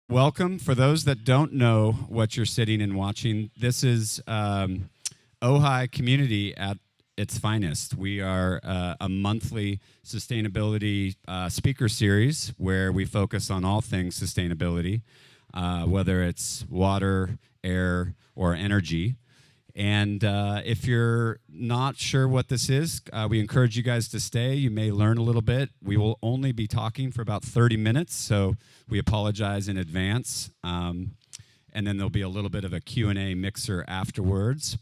Welcome. For those that don't know what you're sitting and watching, this is Ojai community at its finest. We are a monthly sustainability speaker series where we focus on all things sustainability, whether it's water, air, or energy. And if you're not sure what this is, we encourage you guys to stay. You may learn a little bit. We will only be talking for about 30 minutes, so we apologize in advance. And then there'll be a little bit of a Q&A mixer afterwards,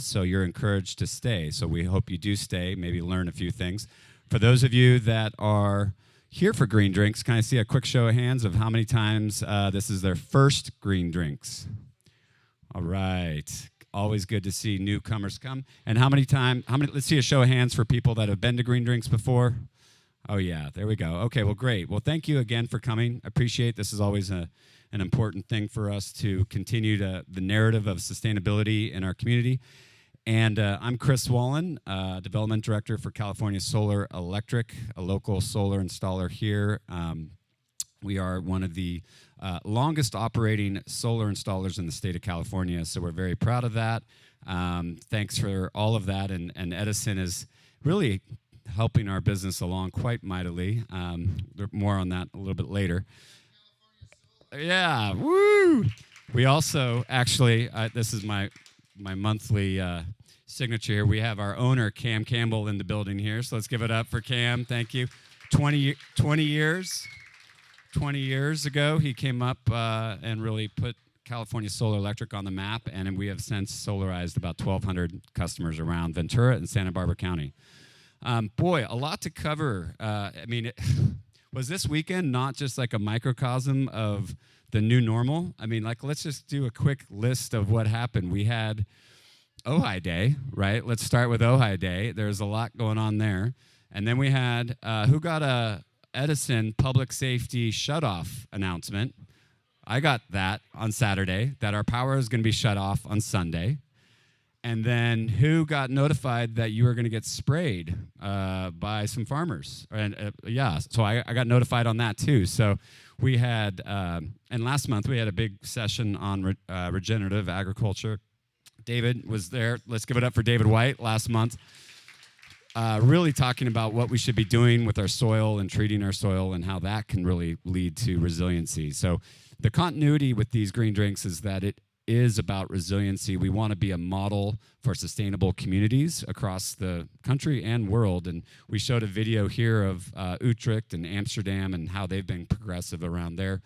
so you're encouraged to stay. So we hope you do stay, maybe learn a few things. For those of you that are here for green drinks, can I see a quick show of hands of how many times this is their first green drinks? All right. Always good to see newcomers come. And let's see a show of hands for people that have been to green drinks before. Oh, yeah, there we go. Okay, well, great. Well, thank you again for coming. I appreciate this is always an important thing for us to continue the narrative of sustainability in our community. And I'm Chris Wallen, Development Director for California Solar Electric, a local solar installer here. We are one of the longest operating solar installers in the state of California, so we're very proud of that. Thanks for all of that, and Edison is really helping our business along quite mightily. More on that a little bit later. Yeah, woo! We also, actually, this is my monthly signature here. We have our owner, Cam Campbell, in the building here, so let's give it up for Cam. Thank you. 20 years. 20 years ago, he came up and really put California Solar Electric on the map, and we have since solarized about 1,200 customers around Ventura and Santa Barbara County. Boy, a lot to cover. Was this weekend not just like a microcosm of the new normal? Let's just do a quick list of what happened. We had Ojai Day, right? Let's start with Ojai Day. There's a lot going on there. And then we had, who got a Edison public safety shutoff announcement? I got that on Saturday, that our power is going to be shut off on Sunday. And then who got notified that you were going to get sprayed by some farmers? And so I got notified on that too. So we had, and last month we had a big session on regenerative agriculture. David was there. Let's give it up for David White last month. Really talking about what we should be doing with our soil and treating our soil and how that can really lead to resiliency. So the continuity with these green drinks is that it is about resiliency. We want to be a model for sustainable communities across the country and world. And we showed a video here of Utrecht and Amsterdam and how they've been progressive around their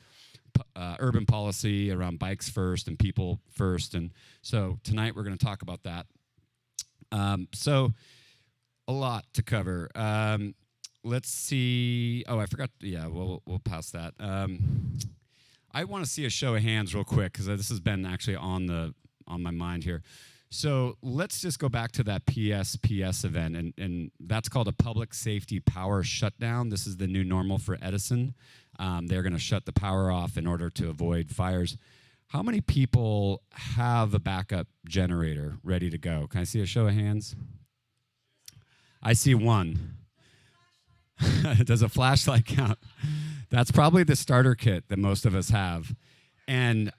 urban policy around bikes first and people first. And so tonight we're going to talk about that. So a lot to cover. Let's see. Oh, I forgot. Yeah, we'll pass that. I want to see a show of hands real quick because this has been actually on my mind here. So let's just go back to that PSPS event, and that's called a public safety power shutdown. This is the new normal for Edison. They're going to shut the power off in order to avoid fires. How many people have a backup generator ready to go? Can I see a show of hands? I see one. Does a flashlight count? That's probably the starter kit that most of us have. And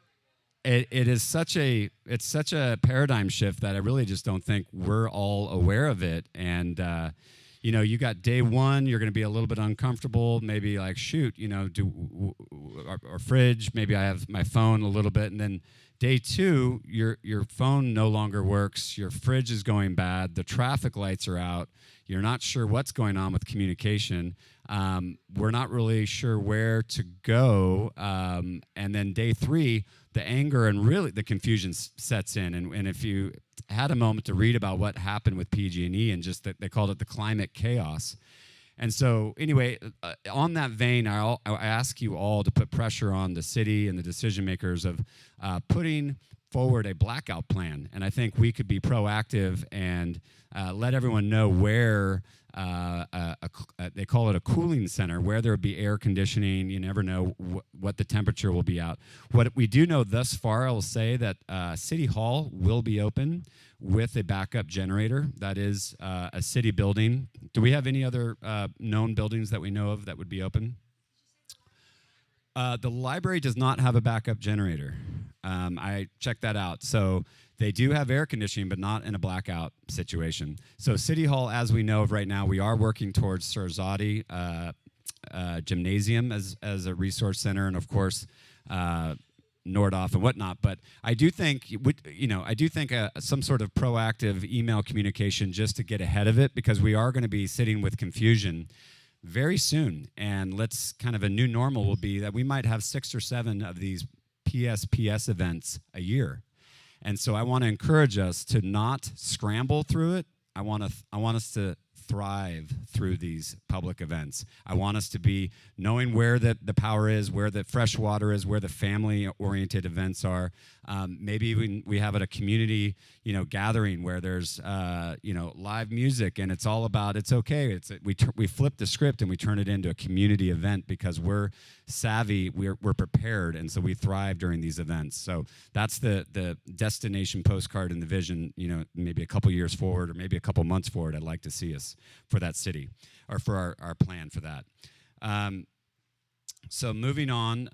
it is such a paradigm shift that I really just don't think we're all aware of it. And you got day one, you're going to be a little bit uncomfortable, maybe like, shoot, our fridge, maybe I have my phone a little bit, and then day two, your phone no longer works, your fridge is going bad, the traffic lights are out, you're not sure what's going on with communication, we're not really sure where to go, and then day three, the anger and really the confusion sets in, and if you had a moment to read about what happened with PG&E and just that they called it the climate chaos. And so anyway, on that vein, I ask you all to put pressure on the city and the decision makers of putting forward a blackout plan. And I think we could be proactive and let everyone know where they call it a cooling center, where there would be air conditioning. You never know what the temperature will be out. What we do know thus far, I will say that City Hall will be open with a backup generator. That is a city building. Do we have any other known buildings that we know of that would be open? The library does not have a backup generator. I checked that out. So they do have air conditioning, but not in a blackout situation. So City Hall, as we know of right now, we are working towards Surzati Gymnasium as a resource center, and of course, Nordoff and whatnot. But I do think, some sort of proactive email communication just to get ahead of it, because we are going to be sitting with confusion very soon. And a new normal will be that we might have 6 or 7 of these PSPS events a year. And so I want to encourage us to not scramble through it. I want us to thrive through these public events. I want us to be knowing where the power is, where the fresh water is, where the family-oriented events are. Maybe we have at a community, gathering where there's, live music, and it's all about, it's okay. We flip the script and we turn it into a community event because we're savvy, we're prepared, and so we thrive during these events. So that's the destination postcard and the vision, maybe a couple years forward or maybe a couple months forward. I'd like to see us for that city, or for our plan for that. So moving on,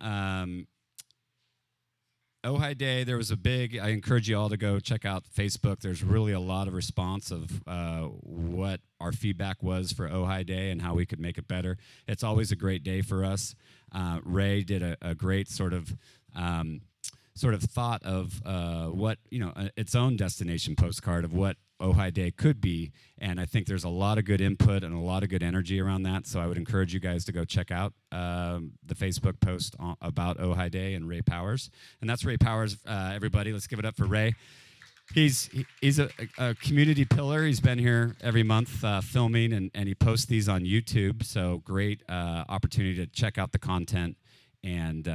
Ojai Day, I encourage you all to go check out Facebook. There's really a lot of response of what our feedback was for Ojai Day and how we could make it better. It's always a great day for us. Ray did a great sort of thought of what, its own destination postcard of what Ojai Day could be, and I think there's a lot of good input and a lot of good energy around that, so I would encourage you guys to go check out the Facebook post about Ojai Day and Ray Powers. And that's Ray Powers, everybody. Let's give it up for Ray. He's a community pillar. He's been here every month filming, and he posts these on YouTube, so great opportunity to check out the content. And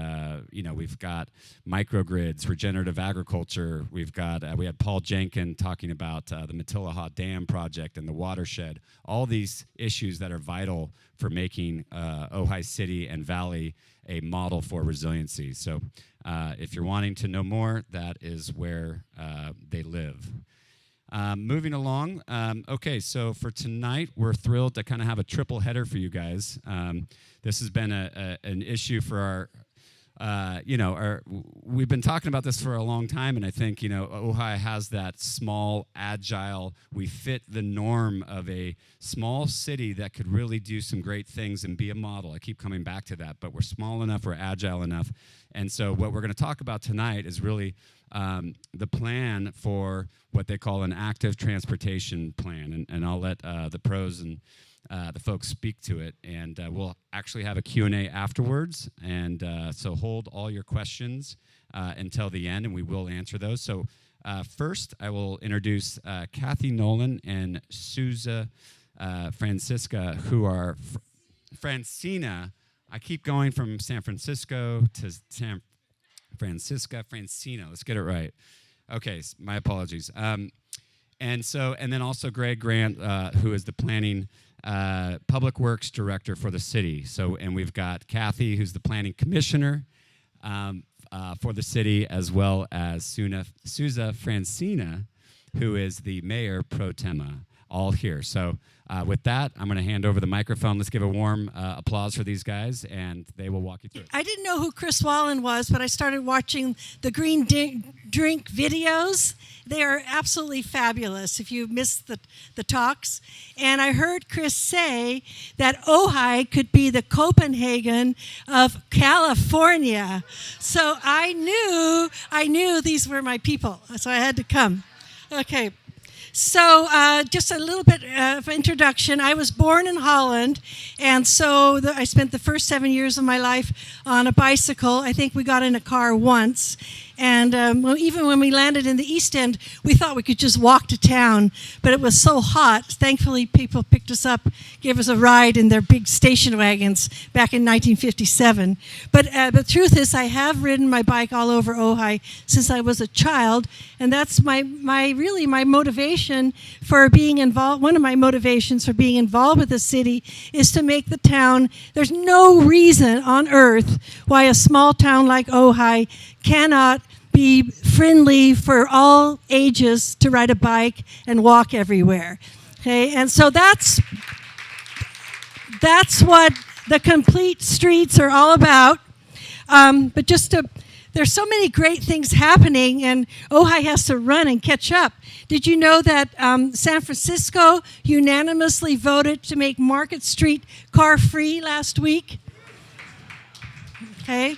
we've got microgrids, regenerative agriculture. We had Paul Jenkin talking about the Matilaha Dam project and the watershed. All these issues that are vital for making Ojai City and Valley a model for resiliency. So if you're wanting to know more, that is where they live. Moving along, okay, so for tonight, we're thrilled to kind of have a triple header for you guys. This has been an issue for we've been talking about this for a long time, and I think, Ojai has that small, agile, we fit the norm of a small city that could really do some great things and be a model. I keep coming back to that, but we're small enough, we're agile enough. And so what we're going to talk about tonight is really the plan for what they call an active transportation plan. And I'll let the pros and the folks speak to it. And we'll actually have a Q&A afterwards. And so hold all your questions until the end, and we will answer those. So first, I will introduce Kathy Nolan and Suza Francisca, who are Francina. I keep going from San Francisco to Francina. Let's get it right. Okay, my apologies. And then also Greg Grant, who is the planning public works director for the city. So, and we've got Kathy, who's the planning commissioner for the city, as well as Suza Francina, who is the mayor pro tem, all here. So with that, I'm going to hand over the microphone. Let's give a warm applause for these guys, and they will walk you through it. I didn't know who Chris Wallen was, but I started watching the Green Drink videos. They are absolutely fabulous if you missed the talks. And I heard Chris say that Ojai could be the Copenhagen of California. So I knew these were my people, so I had to come. Okay. So just a little bit of introduction. I was born in Holland, and so I spent the first 7 years of my life on a bicycle. I think we got in a car once. And even when we landed in the East End, we thought we could just walk to town, but it was so hot. Thankfully, people picked us up, gave us a ride in their big station wagons back in 1957. But the truth is, I have ridden my bike all over Ojai since I was a child, and that's my motivation for being involved. One of my motivations for being involved with the city is to make the town. There's no reason on earth why a small town like Ojai cannot be friendly for all ages to ride a bike and walk everywhere. Okay, and so that's what the complete streets are all about. But there's so many great things happening, and Ojai has to run and catch up. Did you know that San Francisco unanimously voted to make Market Street car-free last week? Okay.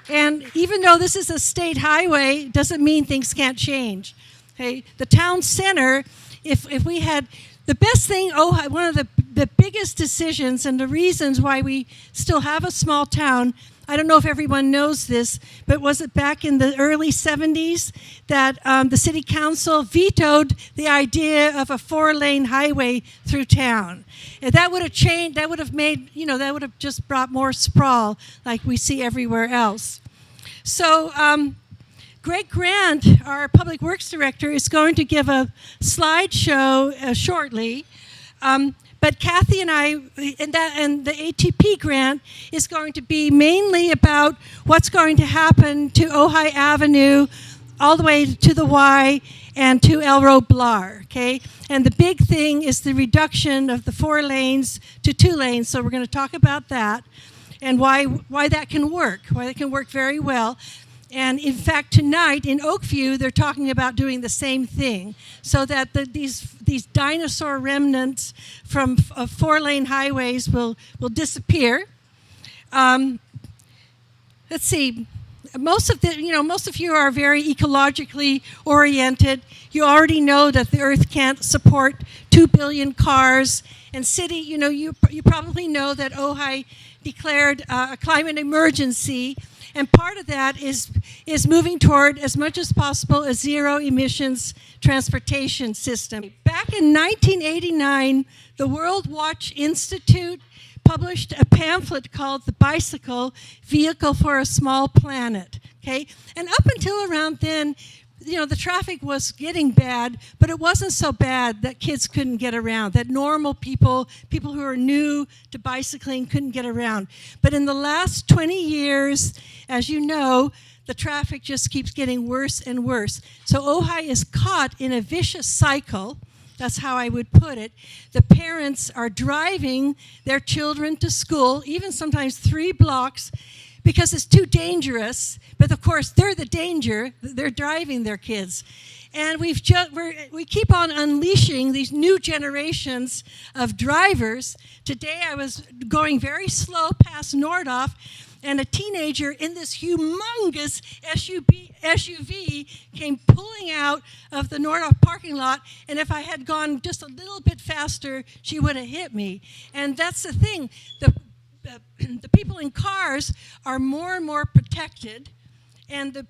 And even though this is a state highway, doesn't mean things can't change. Okay. The town center, if we had the best thing, one of the biggest decisions and the reasons why we still have a small town, I don't know if everyone knows this, but was it back in the early 70s that the city council vetoed the idea of a 4-lane highway through town? And that would have changed, that would have made, that would have just brought more sprawl like we see everywhere else. So Greg Grant, our Public Works Director, is going to give a slideshow shortly. But Kathy and I, and the ATP grant is going to be mainly about what's going to happen to Ojai Avenue, all the way to the Y and to Elro Blar, okay? And the big thing is the reduction of the 4 lanes to 2 lanes, so we're going to talk about that and why that can work, why it can work very well. And in fact, tonight in Oakview, they're talking about doing the same thing, so that these dinosaur remnants from 4-lane highways will disappear. Let's see. Most of you are very ecologically oriented. You already know that the Earth can't support 2 billion cars. And city, you probably know that Ojai declared a climate emergency. And part of that is moving toward, as much as possible, a zero emissions transportation system. Back in 1989, the World Watch Institute published a pamphlet called The Bicycle, Vehicle for a Small Planet. Okay? And up until around then, the traffic was getting bad, but it wasn't so bad that kids couldn't get around, that normal people who are new to bicycling couldn't get around. But in the last 20 years, as you know, the traffic just keeps getting worse and worse. So Ojai is caught in a vicious cycle. That's how I would put it. The parents are driving their children to school, even sometimes 3 blocks, because it's too dangerous. But of course, they're the danger. They're driving their kids. And we keep on unleashing these new generations of drivers. Today I was going very slow past Nordhoff, and a teenager in this humongous SUV came pulling out of the Nordhoff parking lot, and if I had gone just a little bit faster, she would have hit me. And that's the thing. The people in cars are more and more protected, and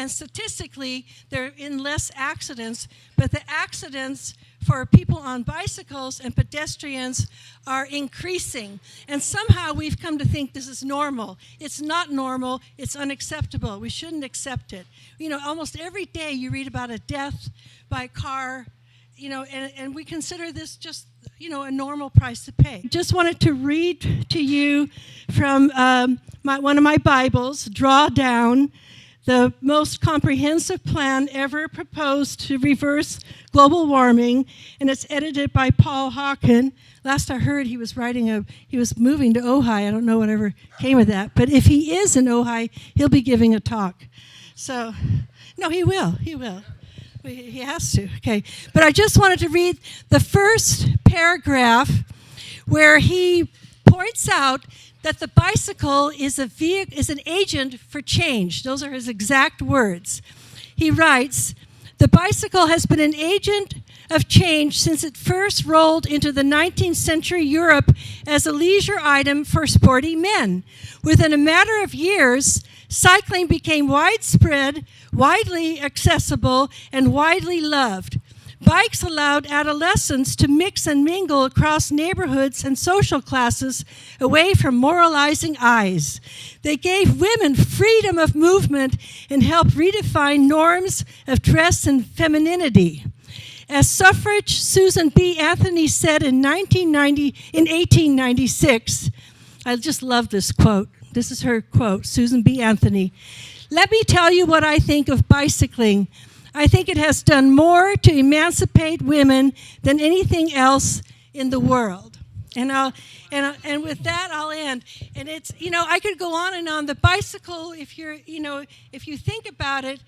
statistically they're in less accidents, but the accidents for people on bicycles and pedestrians are increasing. And somehow we've come to think this is normal. It's not normal, it's unacceptable. We shouldn't accept it. Almost every day you read about a death by car, and we consider this just a normal price to pay. Just wanted to read to you from one of my Bibles, Draw Down, the most comprehensive plan ever proposed to reverse global warming, and it's edited by Paul Hawken. Last I heard, he was moving to Ojai. I don't know whatever came of that, but if he is in Ojai, he'll be giving a talk. So, no, he will. He has to, okay. But I just wanted to read the first paragraph where he points out that the bicycle is an agent for change. Those are his exact words. He writes, "The bicycle has been an agent of change since it first rolled into the 19th century Europe as a leisure item for sporty men. Within a matter of years, cycling became widespread, widely accessible, and widely loved. Bikes allowed adolescents to mix and mingle across neighborhoods and social classes away from moralizing eyes. They gave women freedom of movement and helped redefine norms of dress and femininity. As suffrage Susan B. Anthony said in 1896, I just love this quote. This is her quote, Susan B. Anthony. "Let me tell you what I think of bicycling. I think it has done more to emancipate women than anything else in the world." And with that I'll end. And it's, I could go on and on. The bicycle, if you think about it,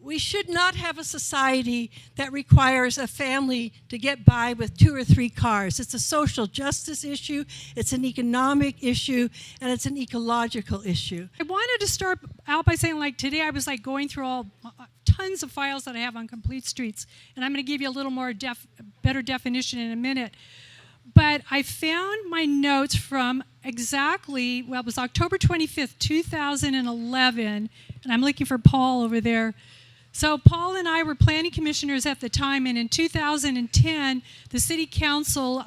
we should not have a society that requires a family to get by with 2 or 3 cars. It's a social justice issue, it's an economic issue, and it's an ecological issue. I wanted to start out by saying, like, today I was like going through all tons of files that I have on Complete Streets, and I'm going to give you a little more better definition in a minute. But I found my notes from exactly, well, it was October 25th, 2011, and I'm looking for Paul over there. So Paul and I were planning commissioners at the time, and in 2010, the city council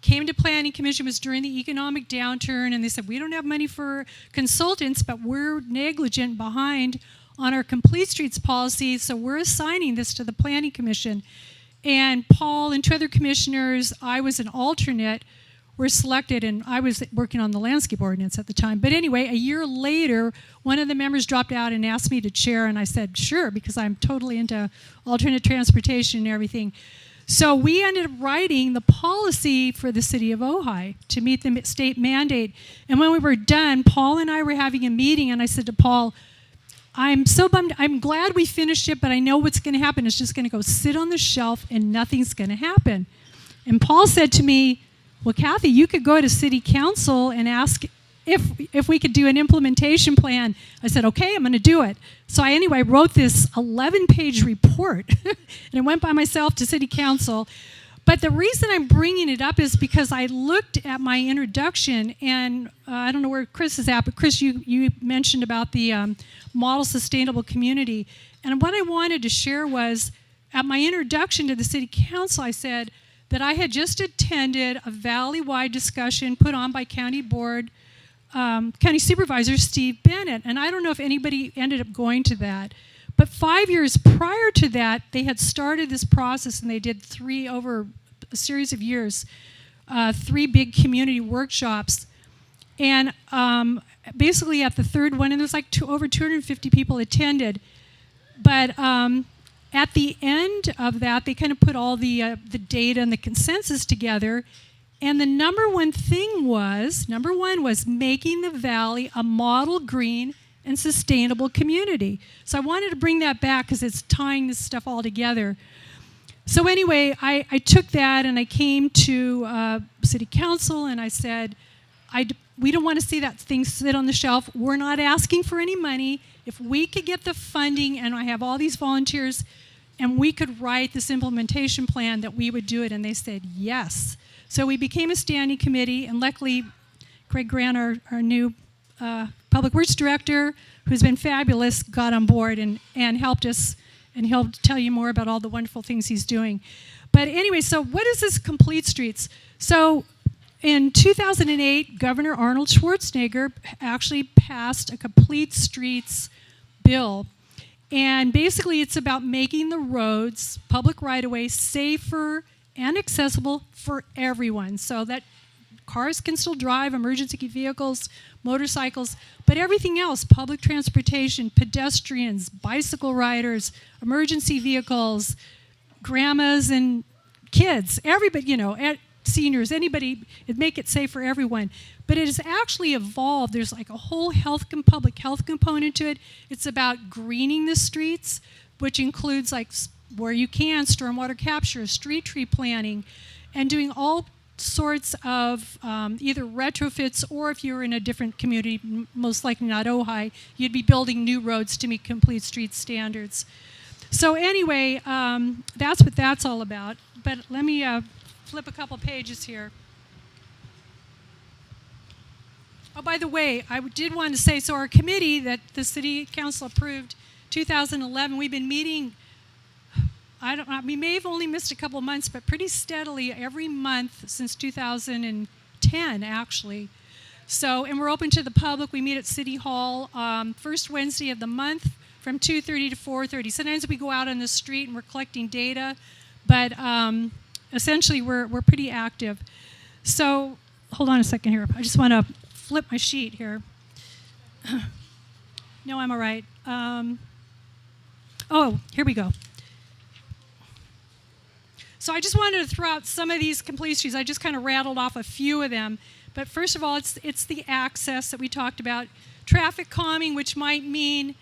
came to planning commission. It was during the economic downturn, and they said, we don't have money for consultants, but we're negligent behind on our Complete Streets policy, so we're assigning this to the planning commission. And Paul and 2 other commissioners, I was an alternate, were selected, and I was working on the landscape ordinance at the time. But anyway, a year later, one of the members dropped out and asked me to chair, and I said, sure, because I'm totally into alternate transportation and everything. So we ended up writing the policy for the city of Ojai to meet the state mandate. And when we were done, Paul and I were having a meeting, and I said to Paul, I'm so bummed. I'm glad we finished it, but I know what's going to happen. It's just going to go sit on the shelf, and nothing's going to happen. And Paul said to me, well, Kathy, you could go to city council and ask if we could do an implementation plan. I said, okay, I'm going to do it. So I anyway wrote this 11-page report, and it went by myself to city council. But the reason I'm bringing it up is because I looked at my introduction, and I don't know where Chris is at, but Chris, you mentioned about the model sustainable community. And what I wanted to share was, at my introduction to the city council, I said that I had just attended a valley-wide discussion put on by County Supervisor Steve Bennett. And I don't know if anybody ended up going to that. But 5 years prior to that, they had started this process, and they did 3 over a series of years, 3 big community workshops. And basically at the third one, and there was like over 250 people attended. But at the end of that, they kind of put all the data and the consensus together. And the number one was making the valley a model green and sustainable community. So I wanted to bring that back because it's tying this stuff all together. So anyway, I took that and I came to city council and I said, we don't want to see that thing sit on the shelf. We're not asking for any money. If we could get the funding, and I have all these volunteers, and we could write this implementation plan, that we would do it. And they said yes. So we became a standing committee, and luckily Craig Grant, our new Public Works Director, who's been fabulous, got on board and helped us, and he'll tell you more about all the wonderful things he's doing. But anyway, so what is this Complete Streets? So in 2008, Governor Arnold Schwarzenegger actually passed a Complete Streets bill. And basically it's about making the roads, public right-of-way, safer and accessible for everyone, so that cars can still drive, emergency vehicles, motorcycles, but everything else, public transportation, pedestrians, bicycle riders, emergency vehicles, grandmas and kids, everybody, seniors, anybody, it'd make it safe for everyone. But it has actually evolved. There's like a whole public health component to it. It's about greening the streets, which includes, like, where you can, stormwater capture, street tree planting, and doing all sorts of either retrofits, or if you're in a different community, most likely not Ojai, you'd be building new roads to meet Complete Street standards. So anyway, that's what that's all about. But let me flip a couple pages here. Oh, by the way, I did want to say, so our committee that the City Council approved 2011, we've been meeting, we may have only missed a couple of months, but pretty steadily every month since 2010, actually. So, and we're open to the public. We meet at City Hall first Wednesday of the month from 2:30 to 4:30. Sometimes we go out on the street and we're collecting data, but essentially we're pretty active. So, hold on a second here. I just want to flip my sheet here. No, I'm all right. Oh, here we go. So I just wanted to throw out some of these complete streets. I just kind of rattled off a few of them. But first of all, it's the access that we talked about. Traffic calming, which might mean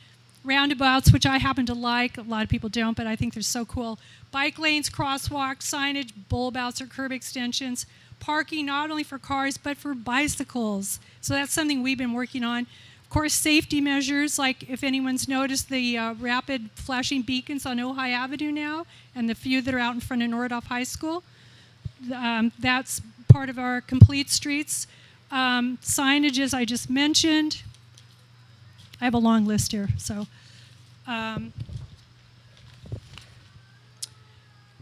roundabouts, which I happen to like. A lot of people don't, but I think they're so cool. Bike lanes, crosswalks, signage, bulbouts or curb extensions. Parking not only for cars, but for bicycles. So that's something we've been working on. Of course, safety measures, like if anyone's noticed the rapid flashing beacons on Ojai Avenue now, and the few that are out in front of Nordoff High School. That's part of our complete streets. Signage, as I just mentioned. I have a long list here, so.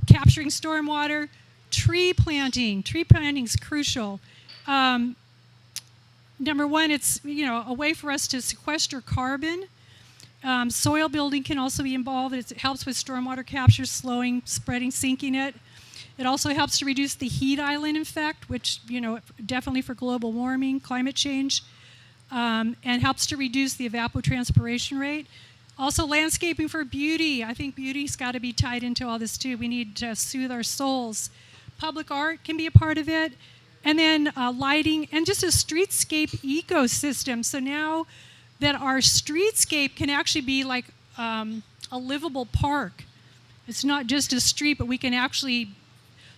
Capturing stormwater, tree planting. Tree planting is crucial. Number one, it's a way for us to sequester carbon. Soil building can also be involved. It helps with stormwater capture, slowing, spreading, sinking it. It also helps to reduce the heat island effect, which, definitely for global warming, climate change, and helps to reduce the evapotranspiration rate. Also, landscaping for beauty. I think beauty's got to be tied into all this, too. We need to soothe our souls. Public art can be a part of it. And then lighting and just a streetscape ecosystem. So now that our streetscape can actually be like a livable park. It's not just a street, but we can actually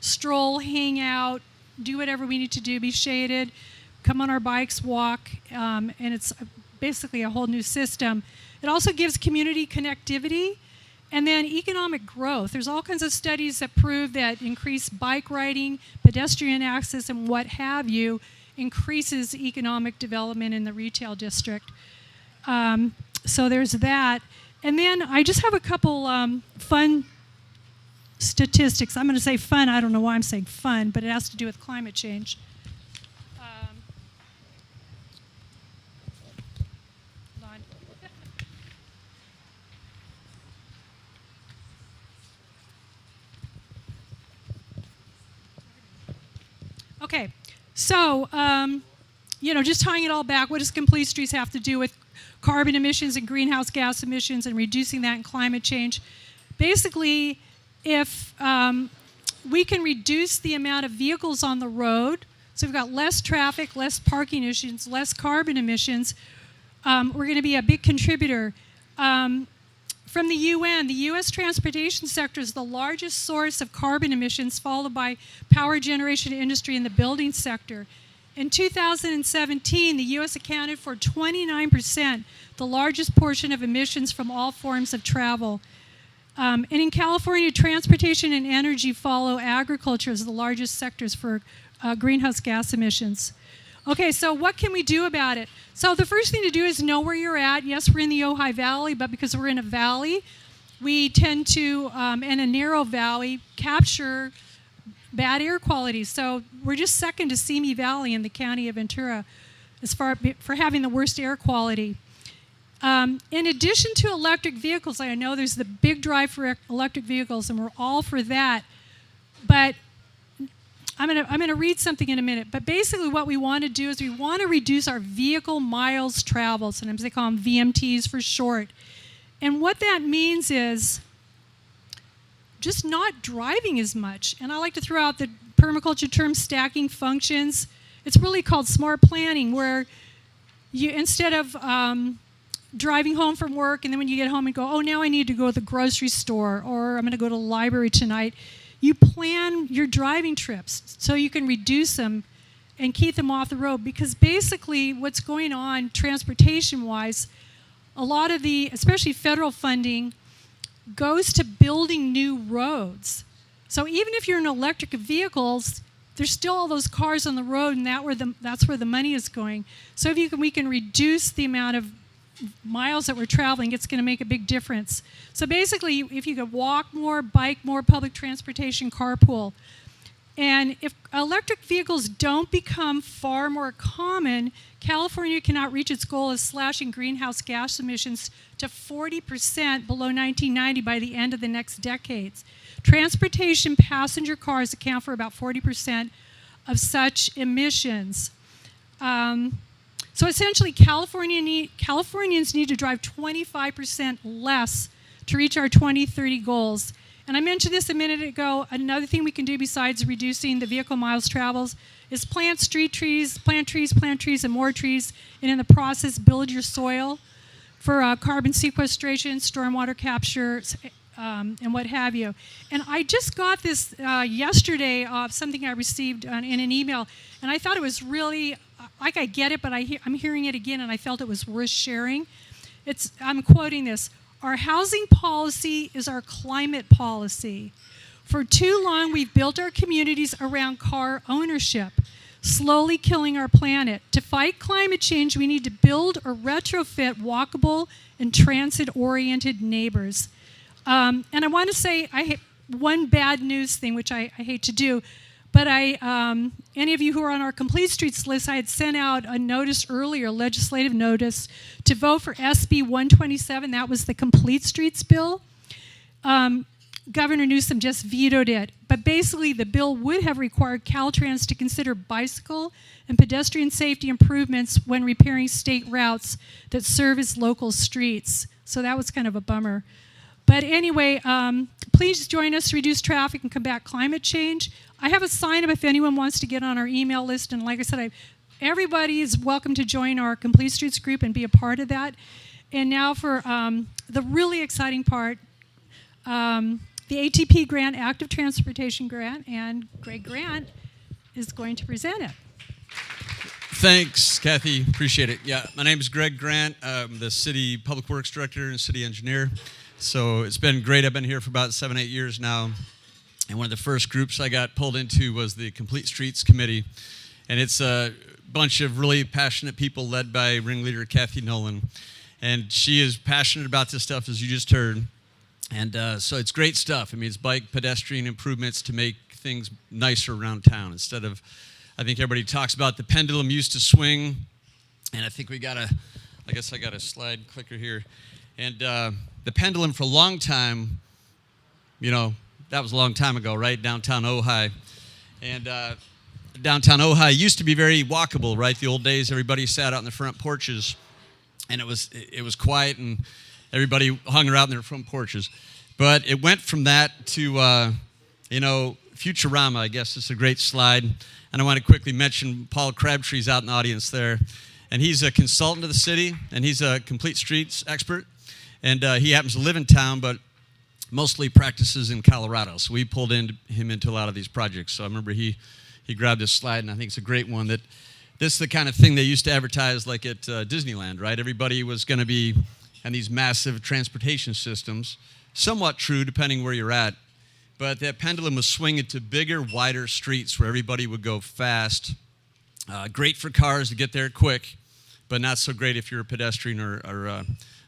stroll, hang out, do whatever we need to do, be shaded, come on our bikes, walk, and it's basically a whole new system. It also gives community connectivity and then economic growth. There's all kinds of studies that prove that increased bike riding, pedestrian access, and what have you increases economic development in the retail district. So there's that. And then I just have a couple fun statistics. I'm going to say fun. I don't know why I'm saying fun, but it has to do with climate change. Hold on. Okay, so, just tying it all back, what does complete streets have to do with carbon emissions and greenhouse gas emissions and reducing that in climate change? Basically, if we can reduce the amount of vehicles on the road, so we've got less traffic, less parking emissions, less carbon emissions, we're going to be a big contributor. From the UN, the U.S. transportation sector is the largest source of carbon emissions, followed by power generation industry and the building sector. In 2017, the U.S. accounted for 29%, the largest portion of emissions from all forms of travel. And in California, transportation and energy follow agriculture as the largest sectors for greenhouse gas emissions. Okay, so what can we do about it? So the first thing to do is know where you're at. Yes, we're in the Ojai Valley, but because we're in a valley, we tend to, in a narrow valley, capture bad air quality. So we're just second to Simi Valley in the county of Ventura as far for having the worst air quality. In addition to electric vehicles, I know there's the big drive for electric vehicles, and we're all for that. But I'm gonna read something in a minute. But basically what we want to do is we want to reduce our vehicle miles traveled. Sometimes they call them VMTs for short. And what that means is just not driving as much. And I like to throw out the permaculture term stacking functions. It's really called smart planning, where you, instead of driving home from work and then when you get home and go, oh, now I need to go to the grocery store, or I'm going to go to the library tonight, you plan your driving trips so you can reduce them and keep them off the road. Because basically what's going on transportation-wise, a lot of the, especially federal funding, goes to building new roads. So even if you're in electric vehicles, there's still all those cars on the road, and that's where the money is going. So if we can reduce the amount of miles that we're traveling, it's going to make a big difference. So basically, if you could walk more, bike more, public transportation, carpool. And if electric vehicles don't become far more common, California cannot reach its goal of slashing greenhouse gas emissions to 40% below 1990 by the end of the next decades. Transportation passenger cars account for about 40% of such emissions. So essentially, Californians need to drive 25% less to reach our 2030 goals. And I mentioned this a minute ago. Another thing we can do besides reducing the vehicle miles traveled is plant trees, and more trees, and in the process build your soil for carbon sequestration, stormwater capture, and what have you. And I just got this yesterday of something I received in an email, and I thought it was really, like I get it, but I'm hearing it again, and I felt it was worth sharing. I'm quoting this: "Our housing policy is our climate policy. For too long, we've built our communities around car ownership, slowly killing our planet. To fight climate change, we need to build or retrofit walkable and transit-oriented neighbors." And I want to say one bad news thing, which I hate to do, but any of you who are on our Complete Streets list, I had sent out a notice earlier, a legislative notice, to vote for SB 127. That was the Complete Streets bill. Governor Newsom just vetoed it. But basically, the bill would have required Caltrans to consider bicycle and pedestrian safety improvements when repairing state routes that serve as local streets. So that was kind of a bummer. But anyway, please join us to reduce traffic and combat climate change. I have a sign-up if anyone wants to get on our email list. And like I said, everybody is welcome to join our Complete Streets group and be a part of that. And now for the really exciting part, the ATP grant, Active Transportation Grant, and Greg Grant is going to present it. Thanks, Kathy. Appreciate it. Yeah, my name is Greg Grant. I'm the City Public Works Director and City Engineer. So it's been great. I've been here for about 7-8 years now. And one of the first groups I got pulled into was the Complete Streets Committee. And it's a bunch of really passionate people led by ringleader Kathy Nolan. And she is passionate about this stuff, as you just heard. And so it's great stuff. I mean, it's bike pedestrian improvements to make things nicer around town. Instead of, I think everybody talks about the pendulum used to swing. And I think I got a slide clicker here. And the pendulum for a long time, that was a long time ago, right? Downtown Ojai. And downtown Ojai used to be very walkable, right? The old days, everybody sat out in the front porches, and it was quiet, and everybody hung around their front porches. But it went from that to, Futurama, I guess. It's a great slide. And I want to quickly mention Paul Crabtree's out in the audience there. And he's a consultant to the city, and he's a complete streets expert. And he happens to live in town, but mostly practices in Colorado. So we pulled him into a lot of these projects. So I remember he grabbed this slide, and I think it's a great one. That this is the kind of thing they used to advertise like at Disneyland, right? Everybody was going to be in these massive transportation systems, somewhat true depending where you're at. But that pendulum was swinging to bigger, wider streets where everybody would go fast. Great for cars to get there quick, but not so great if you're a pedestrian or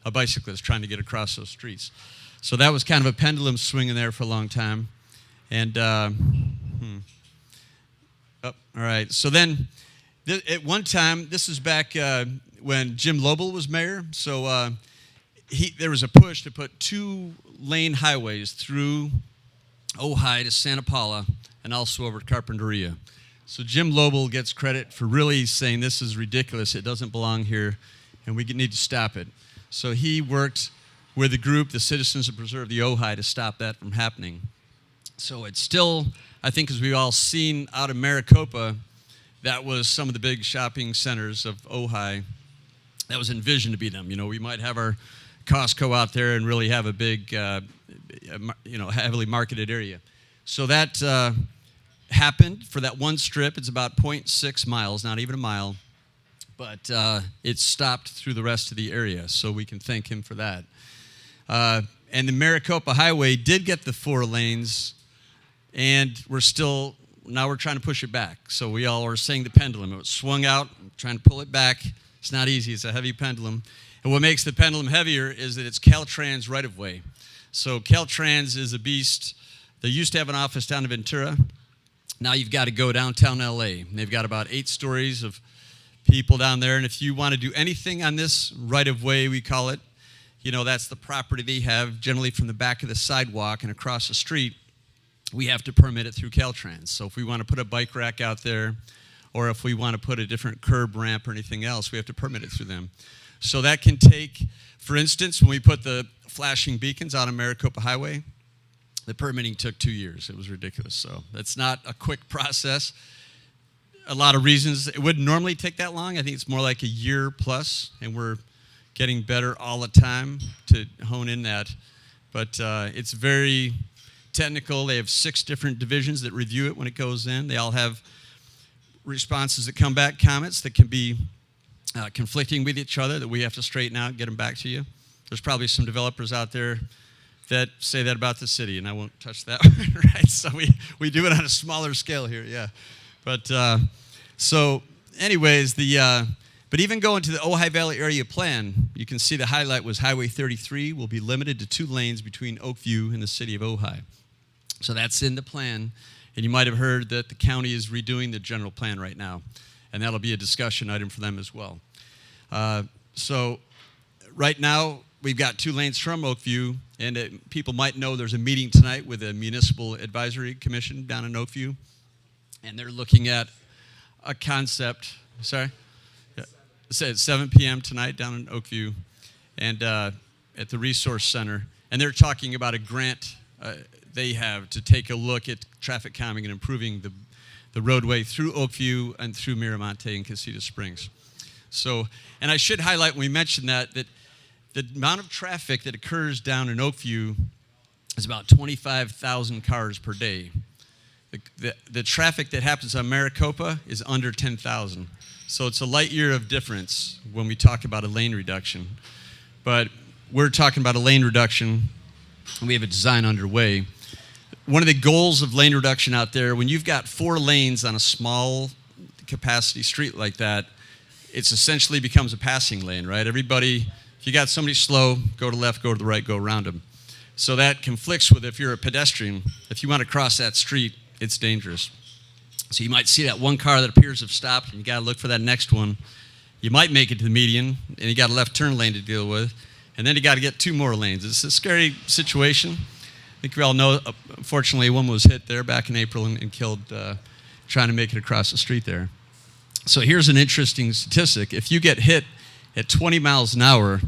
a bicyclist trying to get across those streets. So that was kind of a pendulum swinging there for a long time. And, all right. So then at one time, this is back when Jim Lobel was mayor. So there was a push to put 2-lane highways through Ojai to Santa Paula and also over to Carpinteria. So Jim Lobel gets credit for really saying this is ridiculous, it doesn't belong here, and we need to stop it. So he worked with the group, the Citizens to Preserve the Ojai, to stop that from happening. So it's still, I think as we've all seen out of Maricopa, that was some of the big shopping centers of Ojai. That was envisioned to be them. We might have our Costco out there and really have a big, heavily marketed area. So that happened for that one strip. It's about 0.6 miles, not even a mile. But it stopped through the rest of the area, so we can thank him for that. And the Maricopa Highway did get the 4 lanes, and we're trying to push it back. So we all are saying the pendulum. It was swung out, trying to pull it back. It's not easy. It's a heavy pendulum. And what makes the pendulum heavier is that it's Caltrans right-of-way. So Caltrans is a beast. They used to have an office down in Ventura. Now you've got to go downtown L.A. They've got about 8 stories of people down there. And if you want to do anything on this right-of-way, we call it, that's the property they have, generally from the back of the sidewalk and across the street, we have to permit it through Caltrans. So if we want to put a bike rack out there, or if we want to put a different curb ramp or anything else, we have to permit it through them. So that can take, for instance, when we put the flashing beacons out on Maricopa Highway, The permitting took 2 years. It was ridiculous. So that's not a quick process. A lot of reasons. It wouldn't normally take that long. I think it's more like a year plus, and we're getting better all the time to hone in that. But it's very technical. They have 6 different divisions that review it when it goes in. They all have responses that come back, comments that can be conflicting with each other that we have to straighten out and get them back to you. There's probably some developers out there that say that about the city, and I won't touch that one, right? So we do it on a smaller scale here, yeah. But so anyways, but even going to the Ojai Valley Area Plan, you can see the highlight was Highway 33 will be limited to 2 lanes between Oakview and the city of Ojai. So that's in the plan, and you might have heard that the county is redoing the general plan right now, and that'll be a discussion item for them as well. So right now, we've got 2 lanes from Oakview, and people might know there's a meeting tonight with the Municipal Advisory Commission down in Oakview, and they're looking at a concept. Sorry? Yeah. It's at 7 p.m. tonight down in Oakview, and at the Resource Center, and they're talking about a grant they have to take a look at traffic calming and improving the roadway through Oakview and through Miramonte and Casita Springs. So, and I should highlight when we mentioned that the amount of traffic that occurs down in Oakview is about 25,000 cars per day. The traffic that happens on Maricopa is under 10,000. So it's a light year of difference when we talk about a lane reduction. But we're talking about a lane reduction, and we have a design underway. One of the goals of lane reduction out there, when you've got 4 lanes on a small capacity street like that, it essentially becomes a passing lane, right? Everybody, if you got somebody slow, go to the left, go to the right, go around them. So that conflicts with if you're a pedestrian. If you want to cross that street, it's dangerous. So you might see that one car that appears to have stopped, and you got to look for that next one. You might make it to the median, and you got a left turn lane to deal with, and then you got to get 2 more lanes. It's a scary situation. I think we all know, unfortunately, one was hit there back in April and killed trying to make it across the street there. So here's an interesting statistic. If you get hit at 20 miles an hour,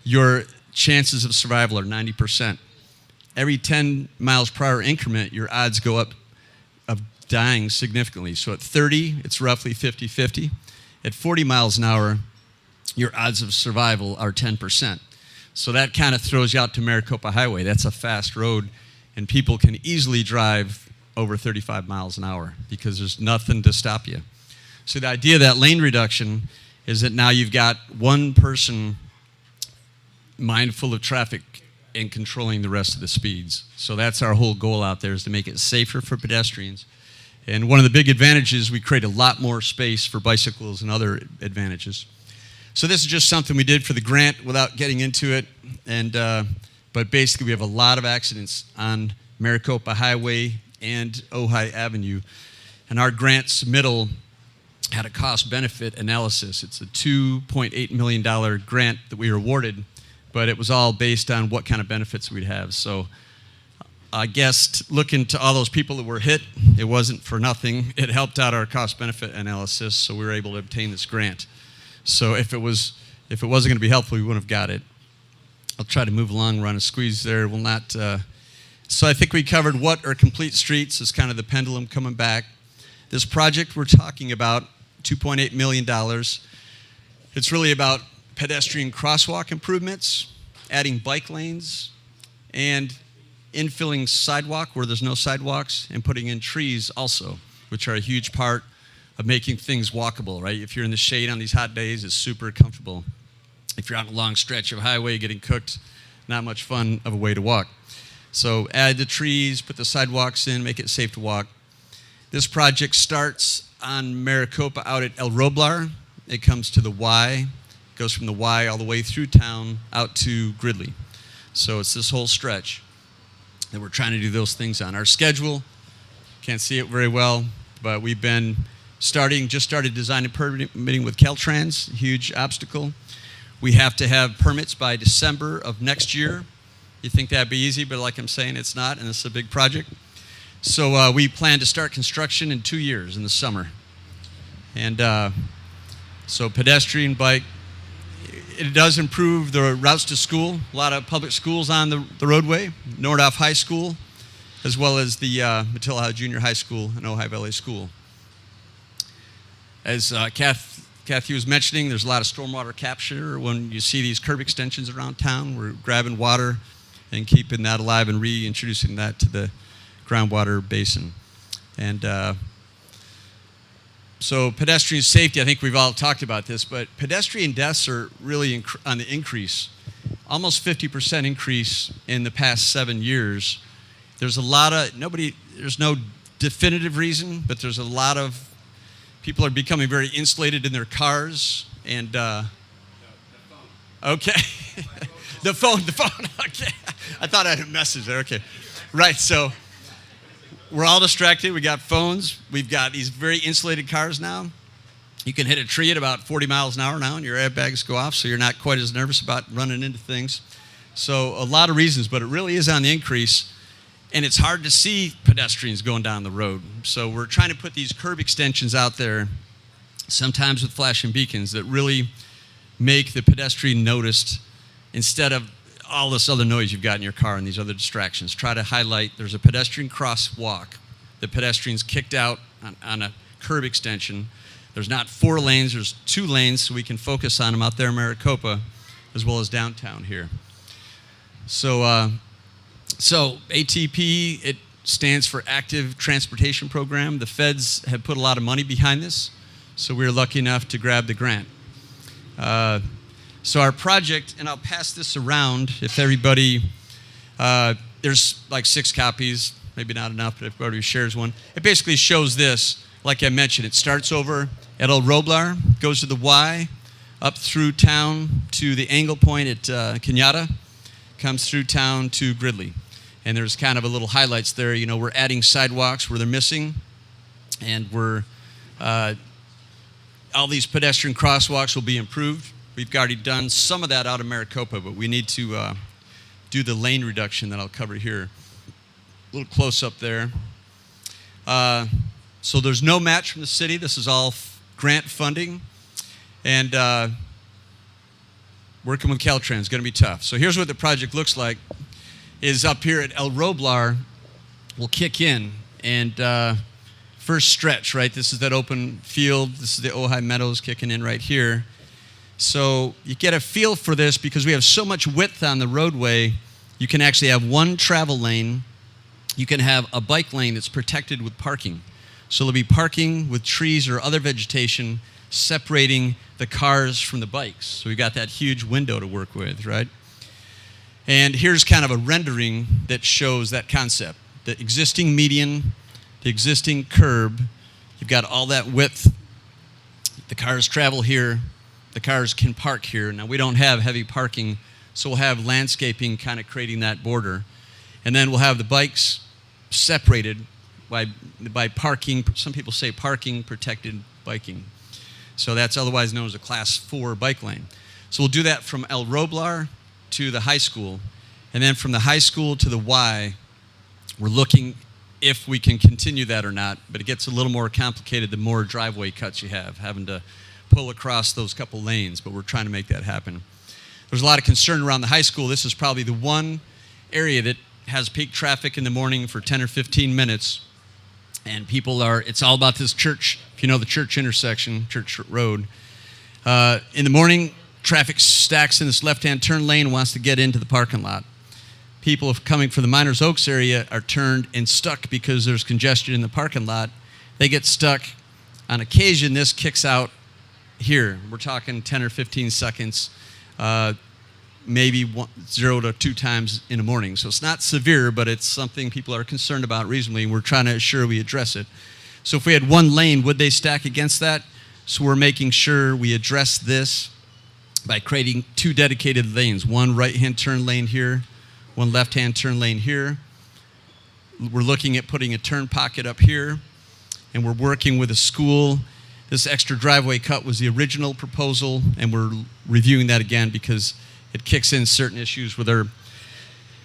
your chances of survival are 90%. Every 10 miles per hour increment, your odds go up of dying significantly. So at 30, it's roughly 50-50. At 40 miles an hour, your odds of survival are 10%. So that kind of throws you out to Maricopa Highway. That's a fast road, and people can easily drive over 35 miles an hour because there's nothing to stop you. So the idea of that lane reduction is that now you've got one person mindful of traffic and controlling the rest of the speeds. So that's our whole goal out there, is to make it safer for pedestrians. And one of the big advantages, we create a lot more space for bicycles and other advantages. So this is just something we did for the grant without getting into it. And but basically we have a lot of accidents on Maricopa Highway and Ojai Avenue. And our grant submittal had a cost-benefit analysis. It's a $2.8 million grant that we were awarded, but it was all based on what kind of benefits we'd have. So I guess looking to all those people that were hit, it wasn't for nothing. It helped out our cost-benefit analysis, so we were able to obtain this grant. So if it wasn't going to be helpful, we wouldn't have got it. I'll try to move along. We're on a squeeze there. We'll not. So I think we covered what are complete streets. Is kind of the pendulum coming back. This project we're talking about, $2.8 million. It's really about pedestrian crosswalk improvements, adding bike lanes, and infilling sidewalk where there's no sidewalks, and putting in trees also, which are a huge part of making things walkable, right? If you're in the shade on these hot days, it's super comfortable. If you're on a long stretch of highway getting cooked, not much fun of a way to walk. So add the trees, put the sidewalks in, make it safe to walk. This project starts on Maricopa out at El Roblar. It comes to the Y, goes from the Y all the way through town out to Gridley. So it's this whole stretch that we're trying to do those things on. Our schedule, can't see it very well, but we've been just started designing permitting with Caltrans, huge obstacle. We have to have permits by December of next year. You think that'd be easy, but like I'm saying, it's not, and it's a big project. So we plan to start construction in 2 years in the summer. And so pedestrian, bike, it does improve the routes to school. A lot of public schools on the roadway. Nordhoff High School as well as the Matilla Junior High School and Ojai Valley School. As Kathy was mentioning, there's a lot of stormwater capture. When you see these curb extensions around town, we're grabbing water and keeping that alive and reintroducing that to the groundwater basin. And so pedestrian safety, I think we've all talked about this, but pedestrian deaths are really on the increase. Almost 50% increase in the past 7 years. There's a lot of, there's no definitive reason, but there's a lot of people are becoming very insulated in their cars, and okay, the phone, okay. I thought I had a message there. Okay, right. So we're all distracted. We got phones. We've got these very insulated cars now. You can hit a tree at about 40 miles an hour now, and your airbags go off, so you're not quite as nervous about running into things. So a lot of reasons, but it really is on the increase. And it's hard to see pedestrians going down the road. So we're trying to put these curb extensions out there, sometimes with flashing beacons, that really make the pedestrian noticed instead of all this other noise you've got in your car and these other distractions. Try to highlight there's a pedestrian crosswalk. The pedestrian's kicked out on a curb extension. There's not 4 lanes, there's 2 lanes, so we can focus on them out there in Maricopa as well as downtown here. So ATP, it stands for Active Transportation Program. The feds have put a lot of money behind this, so we were lucky enough to grab the grant. So our project, and I'll pass this around if everybody, there's like 6 copies, maybe not enough, but if everybody shares one. It basically shows this, like I mentioned, it starts over at El Roblar, goes to the Y, up through town to the angle point at Cañada, comes through town to Gridley. And there's kind of a little highlights there. You know, we're adding sidewalks where they're missing, and we're all these pedestrian crosswalks will be improved. We've already done some of that out of Maricopa, but we need to do the lane reduction that I'll cover here. A little close up there. So there's no match from the city. This is all grant funding, and working with Caltrans is going to be tough. So here's what the project looks like. Is up here at El Roblar will kick in, and first stretch, right? This is that open field. This is the Ojai Meadows kicking in right here. So you get a feel for this because we have so much width on the roadway. You can actually have one travel lane. You can have a bike lane that's protected with parking. So there'll be parking with trees or other vegetation separating the cars from the bikes. So we got that huge window to work with, right? And here's kind of a rendering that shows that concept. The existing median, the existing curb, you've got all that width. The cars travel here. The cars can park here. Now, we don't have heavy parking, so we'll have landscaping kind of creating that border. And then we'll have the bikes separated by parking. Some people say parking protected biking. So that's otherwise known as a Class 4 bike lane. So we'll do that from El Roblar to the high school, and then from the high school to the Y, we're looking if we can continue that or not, but it gets a little more complicated the more driveway cuts you have, having to pull across those couple lanes, but we're trying to make that happen. There's a lot of concern around the high school. This is probably the one area that has peak traffic in the morning for 10 or 15 minutes, and it's all about this church, if you know the church intersection, Church Road. In the morning, traffic stacks in this left-hand turn lane and wants to get into the parking lot. People coming from the Miners Oaks area are turned and stuck because there's congestion in the parking lot. They get stuck. On occasion, this kicks out here. We're talking 10 or 15 seconds, maybe 0 to 2 times in the morning. So it's not severe, but it's something people are concerned about reasonably, and we're trying to ensure we address it. So if we had one lane, would they stack against that? So we're making sure we address this by creating 2 dedicated lanes, one right-hand turn lane here, one left-hand turn lane here. We're looking at putting a turn pocket up here, and we're working with a school. This extra driveway cut was the original proposal, and we're reviewing that again because it kicks in certain issues with our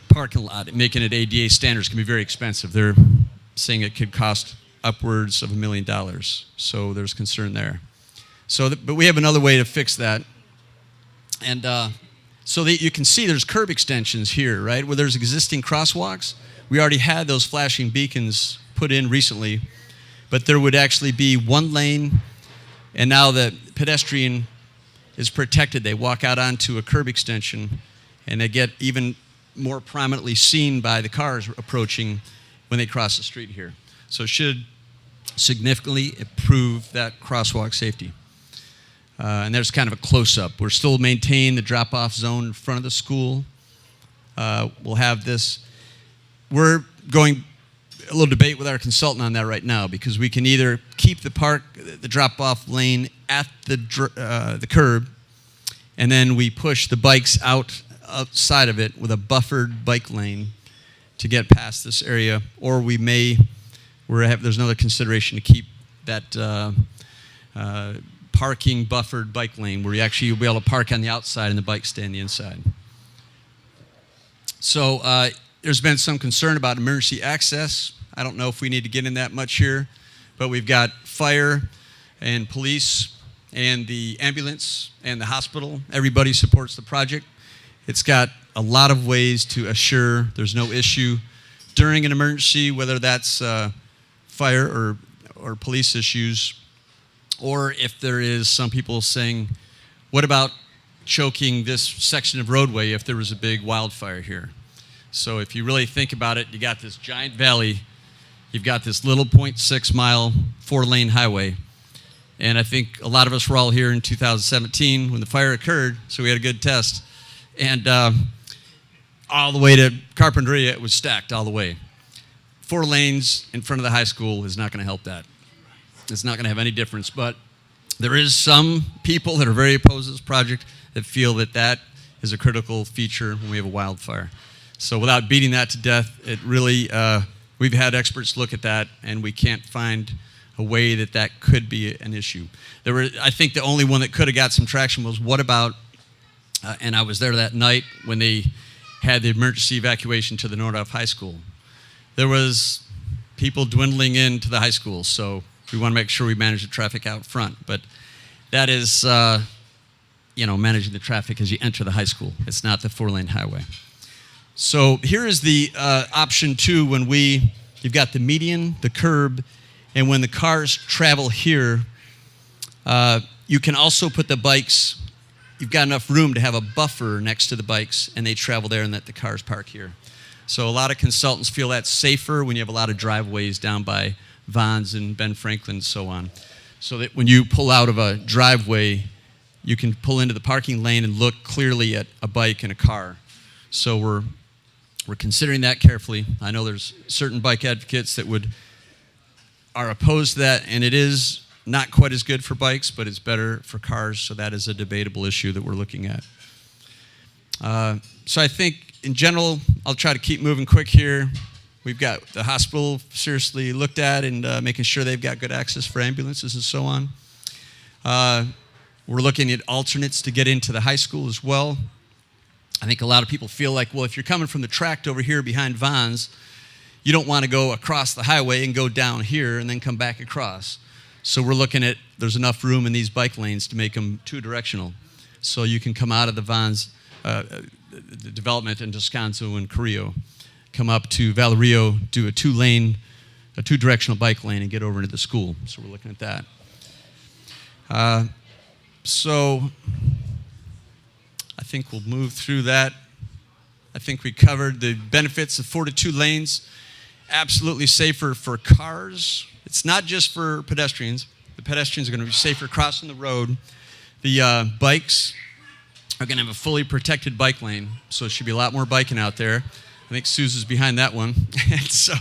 parking lot. Making it ADA standards can be very expensive. They're saying it could cost upwards of $1 million, so there's concern there. But we have another way to fix that. And so that you can see there's curb extensions here, right, where there's existing crosswalks. we already had those flashing beacons put in recently, but there would actually be one lane, and now the pedestrian is protected. They walk out onto a curb extension, and they get even more prominently seen by the cars approaching when they cross the street here. So it should significantly improve that crosswalk safety. And there's kind of a close-up. We're still maintaining the drop-off zone in front of the school. We'll have this. We're going a little debate with our consultant on that right now, because we can either keep the drop-off lane at the curb, and then we push the bikes outside of it with a buffered bike lane to get past this area, or there's another consideration to keep that parking buffered bike lane where you'll be able to park on the outside and the bike stay on the inside. So there's been some concern about emergency access. I don't know if we need to get in that much here, but we've got fire and police and the ambulance and the hospital. Everybody supports the project. It's got a lot of ways to assure there's no issue during an emergency, whether that's fire or police issues, or if there is some people saying, what about choking this section of roadway if there was a big wildfire here? So if you really think about it, you got this giant valley, you've got this little 0.6 mile 4-lane highway, and I think a lot of us were all here in 2017 when the fire occurred, so we had a good test. And all the way to Carpinteria, it was stacked all the way. 4 lanes in front of the high school is not going to help that. It's not going to have any difference, but there is some people that are very opposed to this project that feel that that is a critical feature when we have a wildfire. So without beating that to death, it really, we've had experts look at that, and we can't find a way that could be an issue. I think the only one that could have got some traction was what about, and I was there that night when they had the emergency evacuation to the Nordhoff High School. There was people dwindling into the high school, so we want to make sure we manage the traffic out front. But that is, managing the traffic as you enter the high school. It's not the 4-lane highway. So here is the option 2 when you've got the median, the curb, and when the cars travel here, you can also put the bikes, you've got enough room to have a buffer next to the bikes, and they travel there and let the cars park here. So a lot of consultants feel that's safer when you have a lot of driveways down by Vons and Ben Franklin and so on. So that when you pull out of a driveway, you can pull into the parking lane and look clearly at a bike and a car. So we're considering that carefully. I know there's certain bike advocates that are opposed to that, and it is not quite as good for bikes, but it's better for cars, so that is a debatable issue that we're looking at. So I think, in general, I'll try to keep moving quick here. We've got the hospital seriously looked at and making sure they've got good access for ambulances and so on. We're looking at alternates to get into the high school as well. I think a lot of people feel like, well, if you're coming from the tract over here behind Vons, you don't want to go across the highway and go down here and then come back across. So we're looking at, there's enough room in these bike lanes to make them 2-directional. So you can come out of the Vons the development in Descanso and Carrillo, come up to Valerio, do a 2-directional bike lane, and get over into the school. So we're looking at that. So I think we'll move through that. I think we covered the benefits of 4 to 2 lanes. Absolutely safer for cars. It's not just for pedestrians. The pedestrians are going to be safer crossing the road. The bikes are going to have a fully protected bike lane, so there should be a lot more biking out there. I think Suza's behind that one. And so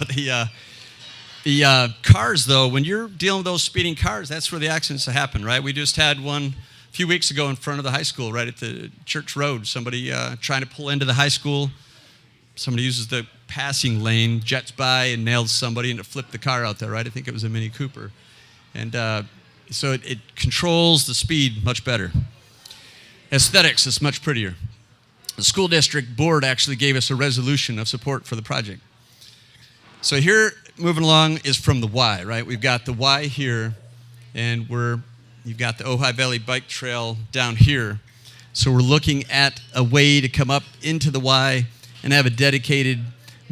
the cars, though, when you're dealing with those speeding cars, that's where the accidents happen, right? We just had one a few weeks ago in front of the high school, right at the church road. Somebody trying to pull into the high school. Somebody uses the passing lane, jets by and nails somebody, and it flipped the car out there, right? I think it was a Mini Cooper. And so it controls the speed much better. Aesthetics is much prettier. The school district board actually gave us a resolution of support for the project. So here, moving along, is from the Y, right? We've got the Y here, and you've got the Ojai Valley Bike Trail down here. So we're looking at a way to come up into the Y and have a dedicated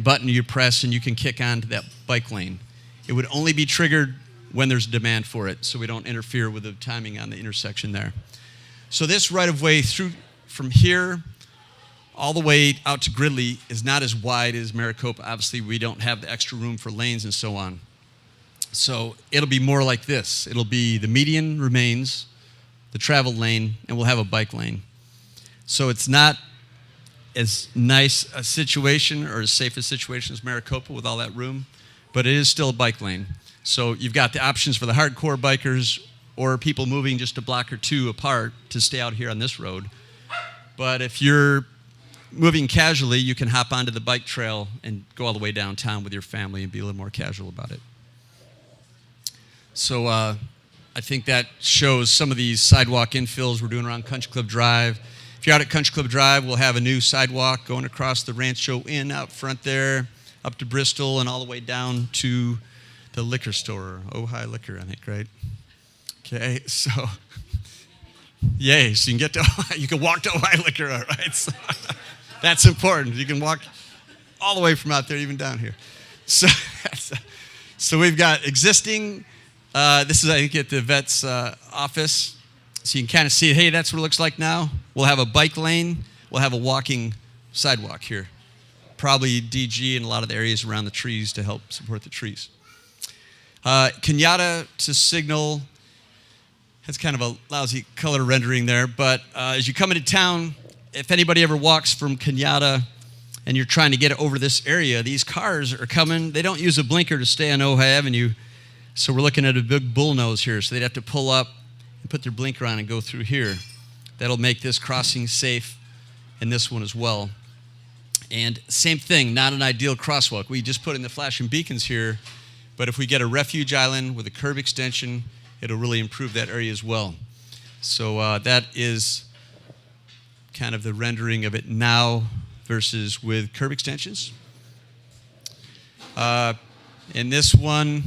button you press and you can kick onto that bike lane. It would only be triggered when there's demand for it, so we don't interfere with the timing on the intersection there. So this right-of-way through from here all the way out to Gridley is not as wide as Maricopa. Obviously, we don't have the extra room for lanes and so on. So it'll be more like this. It'll be the median remains, the travel lane, and we'll have a bike lane. So it's not as nice a situation or as safe a situation as Maricopa with all that room, but it is still a bike lane. So you've got the options for the hardcore bikers or people moving just a block or two apart to stay out here on this road. But if you're moving casually, you can hop onto the bike trail and go all the way downtown with your family and be a little more casual about it. So I think that shows some of these sidewalk infills we're doing around Country Club Drive. If you're out at Country Club Drive, we'll have a new sidewalk going across the Rancho Inn out front there, up to Bristol, and all the way down to the liquor store, Ojai Liquor, I think, right? Okay, so, yay, so you can get to Ojai, you can walk to Ojai Liquor, all right? So, that's important. You can walk all the way from out there, even down here. So we've got existing, this is, I think, at the vet's office. So you can kind of see, hey, that's what it looks like now. We'll have a bike lane. We'll have a walking sidewalk here. Probably DG in a lot of the areas around the trees to help support the trees. Kenyatta to Signal. That's kind of a lousy color rendering there. But as you come into town, if anybody ever walks from Kenyatta and you're trying to get over this area, these cars are coming. They don't use a blinker to stay on Ojai Avenue. So we're looking at a big bullnose here. So they'd have to pull up and put their blinker on and go through here. That'll make this crossing safe and this one as well. And same thing, not an ideal crosswalk. We just put in the flashing beacons here, but if we get a refuge island with a curb extension, it'll really improve that area as well. So that is kind of the rendering of it now versus with curb extensions. And this one,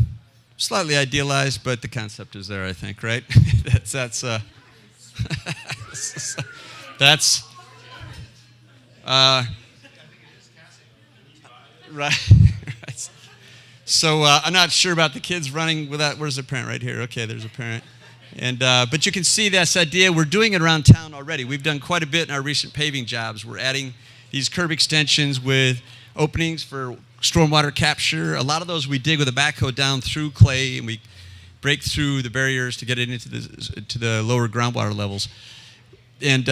slightly idealized, but the concept is there, I think, right? that's right. So I'm not sure about the kids running without. Where's the parent? Right here. Okay, there's a parent. And but you can see this idea. We're doing it around town already. We've done quite a bit in our recent paving jobs. We're adding these curb extensions with openings for stormwater capture. A lot of those we dig with a backhoe down through clay, and we break through the barriers to get it into the lower groundwater levels. And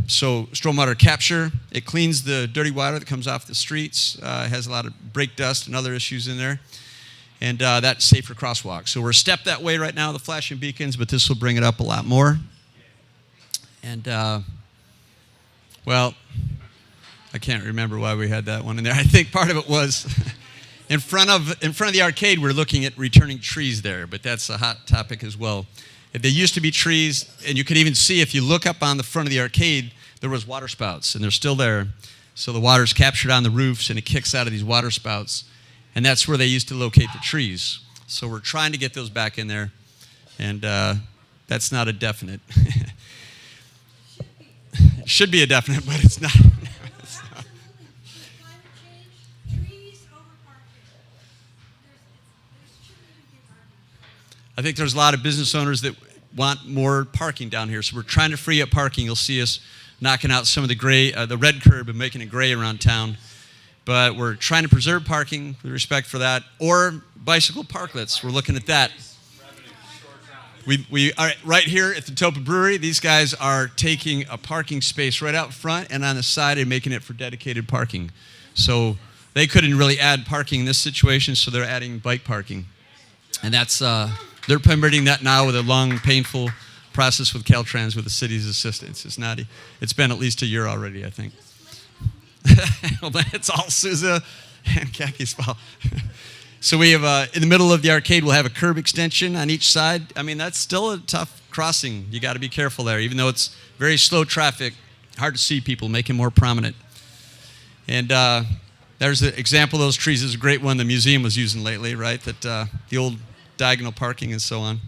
so stormwater capture, it cleans the dirty water that comes off the streets. It has a lot of brake dust and other issues in there. And that's safe for crosswalks. So we're a step that way right now, the flashing beacons, but this will bring it up a lot more. And, well, I can't remember why we had that one in there. I think part of it was in front of the arcade, we're looking at returning trees there, but that's a hot topic as well. There used to be trees, and you could even see if you look up on the front of the arcade, there was water spouts, and they're still there. So the water's captured on the roofs, and it kicks out of these water spouts, and that's where they used to locate the trees. So we're trying to get those back in there, and that's not a definite. It should be a definite, but it's not. I think there's a lot of business owners that want more parking down here, so we're trying to free up parking. You'll see us knocking out some of the gray, the red curb and making it gray around town. But we're trying to preserve parking with respect for that, or bicycle parklets. We're looking at that. We are right here at the Topa Brewery. These guys are taking a parking space right out front and on the side and making it for dedicated parking. So they couldn't really add parking in this situation, so they're adding bike parking, and that's. They're permitting that now with a long, painful process with Caltrans with the city's assistance. It's been at least a year already, I think. Well, it's all Suza and Kaki's fault. So we have, in the middle of the arcade, we'll have a curb extension on each side. I mean, that's still a tough crossing. You got to be careful there. Even though it's very slow traffic, hard to see people, make it more prominent. And there's an example of those trees. It's a great one the museum was using lately, right? That the old diagonal parking and so on.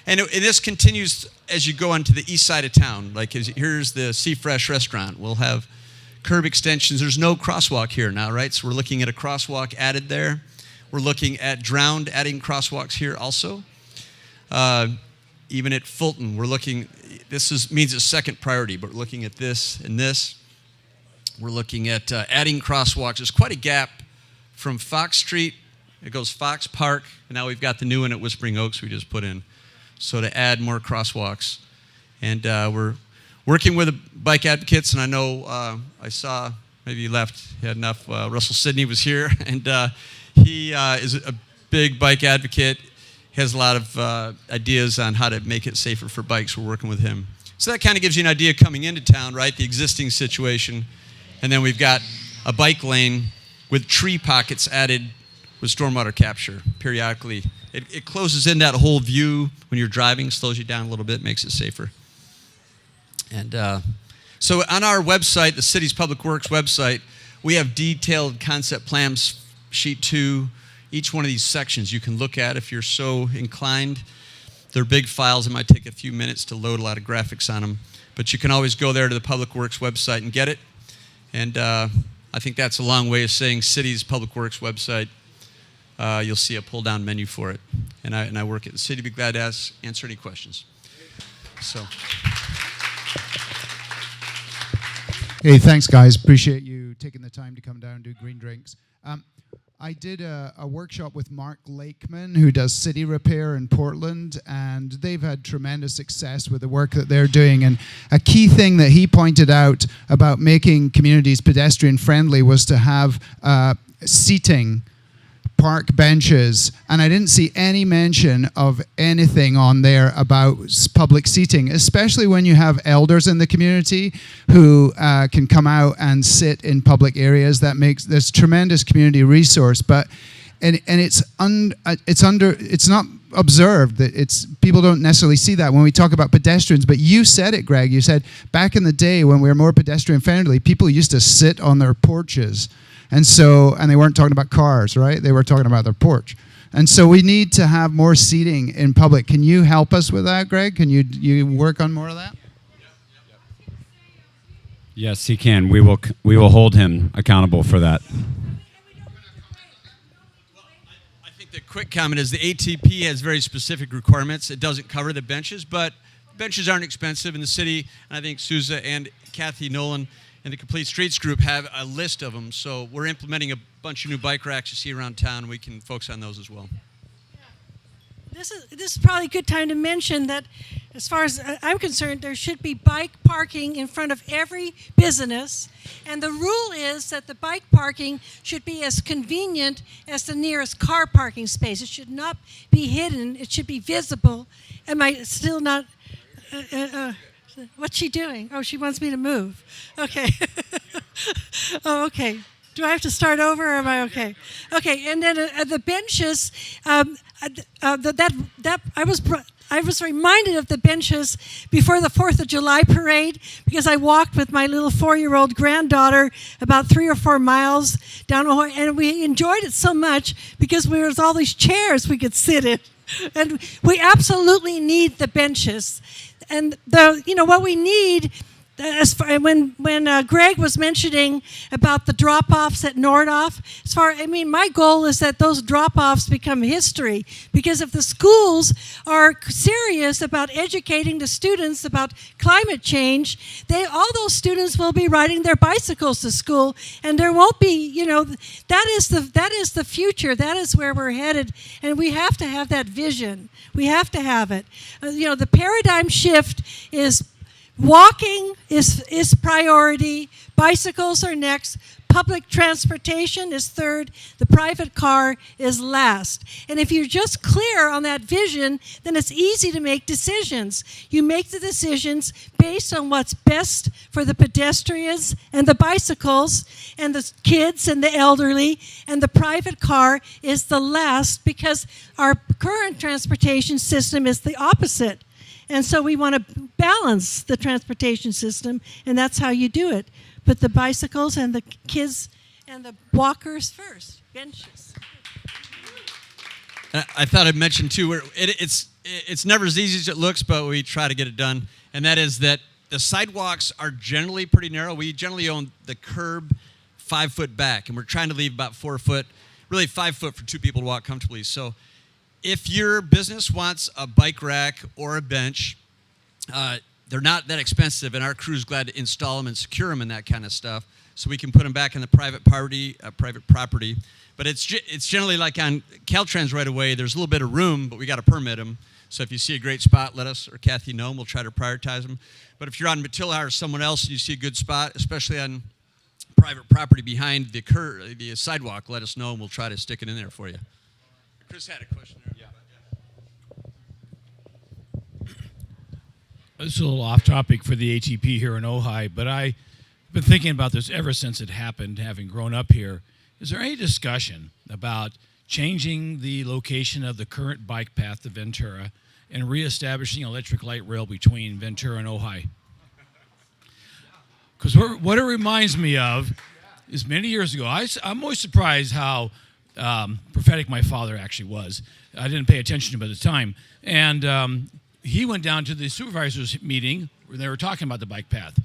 And this continues as you go onto the east side of town. Like here's the Sea Fresh restaurant. We'll have curb extensions. There's no crosswalk here now, right? So we're looking at a crosswalk added there. We're looking at Drowned adding crosswalks here also. Even at Fulton, we're looking, means it's second priority, but we're looking at this and this. We're looking at adding crosswalks. There's quite a gap from Fox Street. It goes Fox Park, and now we've got the new one at Whispering Oaks we just put in. So to add more crosswalks. And we're working with the bike advocates, and I know I saw, maybe you left, you had enough. Russell Sidney was here, and he is a big bike advocate. He has a lot of ideas on how to make it safer for bikes. We're working with him. So that kind of gives you an idea coming into town, right? The existing situation. And then we've got a bike lane with tree pockets added with stormwater capture periodically. It closes in that whole view when you're driving, slows you down a little bit, makes it safer. And so on our website, the city's Public Works website, we have detailed concept plans, sheet 2, each one of these sections you can look at if you're so inclined. They're big files. It might take a few minutes to load a lot of graphics on them. But you can always go there to the Public Works website and get it. And I think that's a long way of saying city's Public Works website. You'll see a pull-down menu for it. And I work at the city. Be glad to answer any questions. So. Hey, thanks, guys. Appreciate you taking the time to come down and do green drinks. I did a workshop with Mark Lakeman, who does city repair in Portland, and they've had tremendous success with the work that they're doing. And a key thing that he pointed out about making communities pedestrian friendly was to have seating, park benches, and I didn't see any mention of anything on there about public seating, especially when you have elders in the community who can come out and sit in public areas. That makes this tremendous community resource, but it's not observed, that people don't necessarily see that when we talk about pedestrians. But you said it, Greg. You said back in the day when we were more pedestrian friendly, people used to sit on their porches. And they weren't talking about cars, right? They were talking about their porch. And so we need to have more seating in public. Can you help us with that, Greg? Can you work on more of that? Yes, he can. We will hold him accountable for that. Well, I think the quick comment is the ATP has very specific requirements. It doesn't cover the benches, but benches aren't expensive in the city. And I think Suza and Kathy Nolan and the Complete Streets Group have a list of them. So we're implementing a bunch of new bike racks you see around town. We can focus on those as well. This is probably a good time to mention that, as far as I'm concerned, there should be bike parking in front of every business. And the rule is that the bike parking should be as convenient as the nearest car parking space. It should not be hidden. It should be visible. Am I still not... What's she doing? Oh, she wants me to move. Okay. Oh, okay. Do I have to start over, or am I okay? Okay, and then the benches, I was reminded of the benches before the 4th of July parade, because I walked with my little 4-year-old granddaughter about 3 or 4 miles down Ojai, and we enjoyed it so much because there was all these chairs we could sit in. And we absolutely need the benches. And what we need, when Greg was mentioning about the drop-offs at Nordhoff, my goal is that those drop-offs become history, because if the schools are serious about educating the students about climate change, all those students will be riding their bicycles to school, and there won't be, that is the future. That is where we're headed, and we have to have that vision. We have to have it. The paradigm shift is walking is priority, bicycles are next, public transportation is third, the private car is last. And if you're just clear on that vision, then it's easy to make decisions. You make the decisions based on what's best for the pedestrians and the bicycles and the kids and the elderly, and the private car is the last, because our current transportation system is the opposite. And so we want to balance the transportation system, and that's how you do it. Put the bicycles and the kids and the walkers first, benches. I thought I'd mention, too, it's never as easy as it looks, but we try to get it done, and that is that the sidewalks are generally pretty narrow. We generally own the curb 5 foot back, and we're trying to leave about 4 foot, really 5 foot for two people to walk comfortably. So if your business wants a bike rack or a bench, they're not that expensive, and our crew's glad to install them and secure them and that kind of stuff, so we can put them back in the private property. But it's generally like on Caltrans right away. There's a little bit of room, but we got to permit them. So if you see a great spot, let us or Kathy know, and we'll try to prioritize them. But if you're on Matilda or someone else and you see a good spot, especially on private property behind the sidewalk, let us know, and we'll try to stick it in there for you. Chris had a question there. This is a little off topic for the ATP here in Ojai, but I've been thinking about this ever since it happened, having grown up here. Is there any discussion about changing the location of the current bike path to Ventura and reestablishing electric light rail between Ventura and Ojai? Because what it reminds me of is many years ago, I'm always surprised how prophetic my father actually was. I didn't pay attention to him at the time. And he went down to the supervisors meeting where they were talking about the bike path.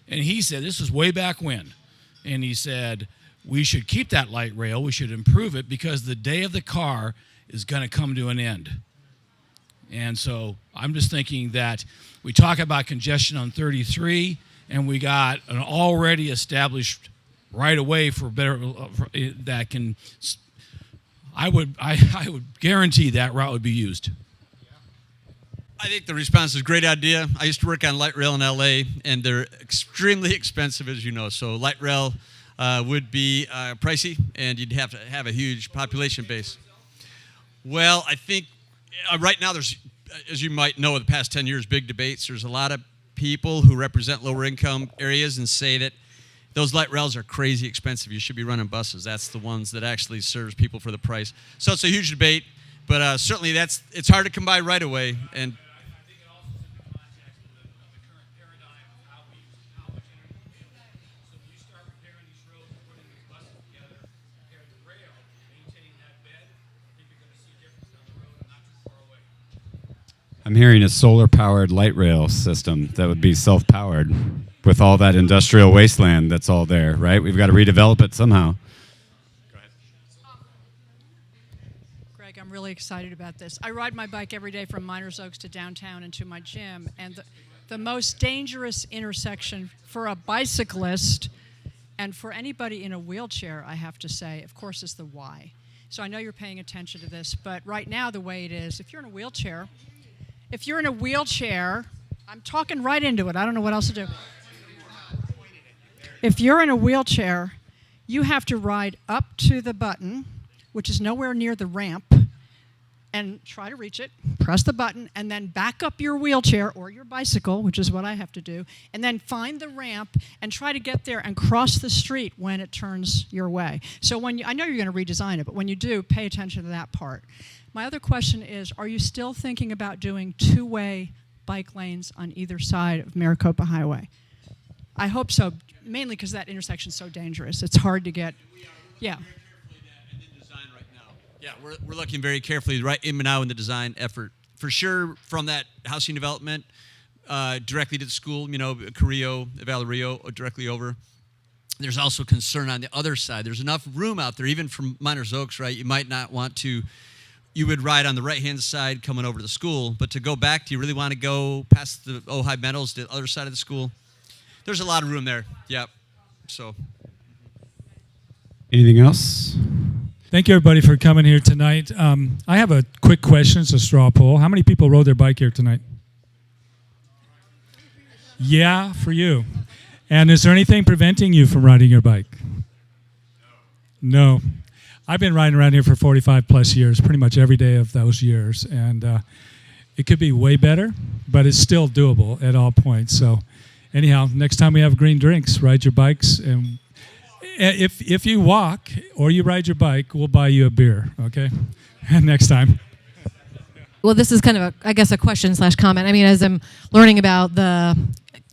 And he said, this was way back when. And he said, we should keep that light rail. We should improve it because the day of the car is going to come to an end. And so I'm just thinking that we talk about congestion on 33, and we got an already established right of way for better that can. I would guarantee that route would be used. I think the response is a great idea. I used to work on light rail in LA, and they're extremely expensive, as you know. So light rail would be pricey, and you'd have to have a huge population base. Well, I think right now there's, as you might know, in the past 10 years, big debates. There's a lot of people who represent lower income areas and say that those light rails are crazy expensive. You should be running buses. That's the ones that actually serves people for the price. So it's a huge debate, but certainly it's hard to come by right away. And I'm hearing a solar-powered light rail system that would be self-powered with all that industrial wasteland that's all there, right? We've got to redevelop it somehow. Go ahead. Greg, I'm really excited about this. I ride my bike every day from Miners Oaks to downtown and to my gym, and the most dangerous intersection for a bicyclist and for anybody in a wheelchair, I have to say, of course, is the Y. So I know you're paying attention to this, but right now the way it is, if you're in a wheelchair, I'm talking right into it. I don't know what else to do. If you're in a wheelchair, you have to ride up to the button, which is nowhere near the ramp, and try to reach it, press the button, and then back up your wheelchair or your bicycle, which is what I have to do, and then find the ramp and try to get there and cross the street when it turns your way. So I know you're going to redesign it, but when you do, pay attention to that part. My other question is, are you still thinking about doing two-way bike lanes on either side of Maricopa Highway? I hope so, mainly because that intersection is so dangerous. It's hard to get. Yeah. Yeah, we're looking very carefully right in now in the design effort. For sure, from that housing development directly to the school, Carrillo, Valerio, directly over. There's also concern on the other side. There's enough room out there, even from Miners Oaks, right? You might not want to. You would ride on the right-hand side coming over to the school, but to go back, do you really want to go past the Ojai Meadows to the other side of the school? There's a lot of room there, yeah. So. Anything else? Thank you, everybody, for coming here tonight. I have a quick question. It's a straw poll. How many people rode their bike here tonight? Yeah, for you. And is there anything preventing you from riding your bike? No. I've been riding around here for 45 plus years, pretty much every day of those years. And it could be way better, but it's still doable at all points. So anyhow, next time we have green drinks, ride your bikes. And if you walk or you ride your bike, we'll buy you a beer, okay? Next time. Well, this is kind of, a question/comment. I mean, as I'm learning about the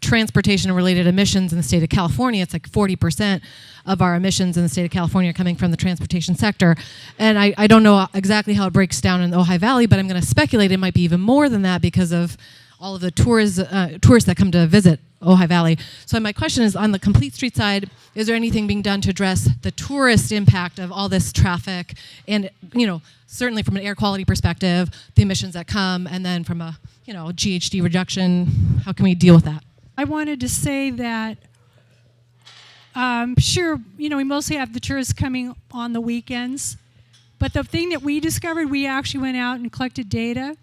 transportation-related emissions in the state of California, it's like 40% of our emissions in the state of California are coming from the transportation sector. And I don't know exactly how it breaks down in the Ojai Valley, but I'm going to speculate it might be even more than that because of all of the tourists that come to visit Ojai Valley. So my question is, on the Complete Street side, is there anything being done to address the tourist impact of all this traffic, and certainly from an air quality perspective, the emissions that come, and then from a GHG reduction, how can we deal with that? I wanted to say that sure, we mostly have the tourists coming on the weekends, but the thing that we discovered, we actually went out and collected data.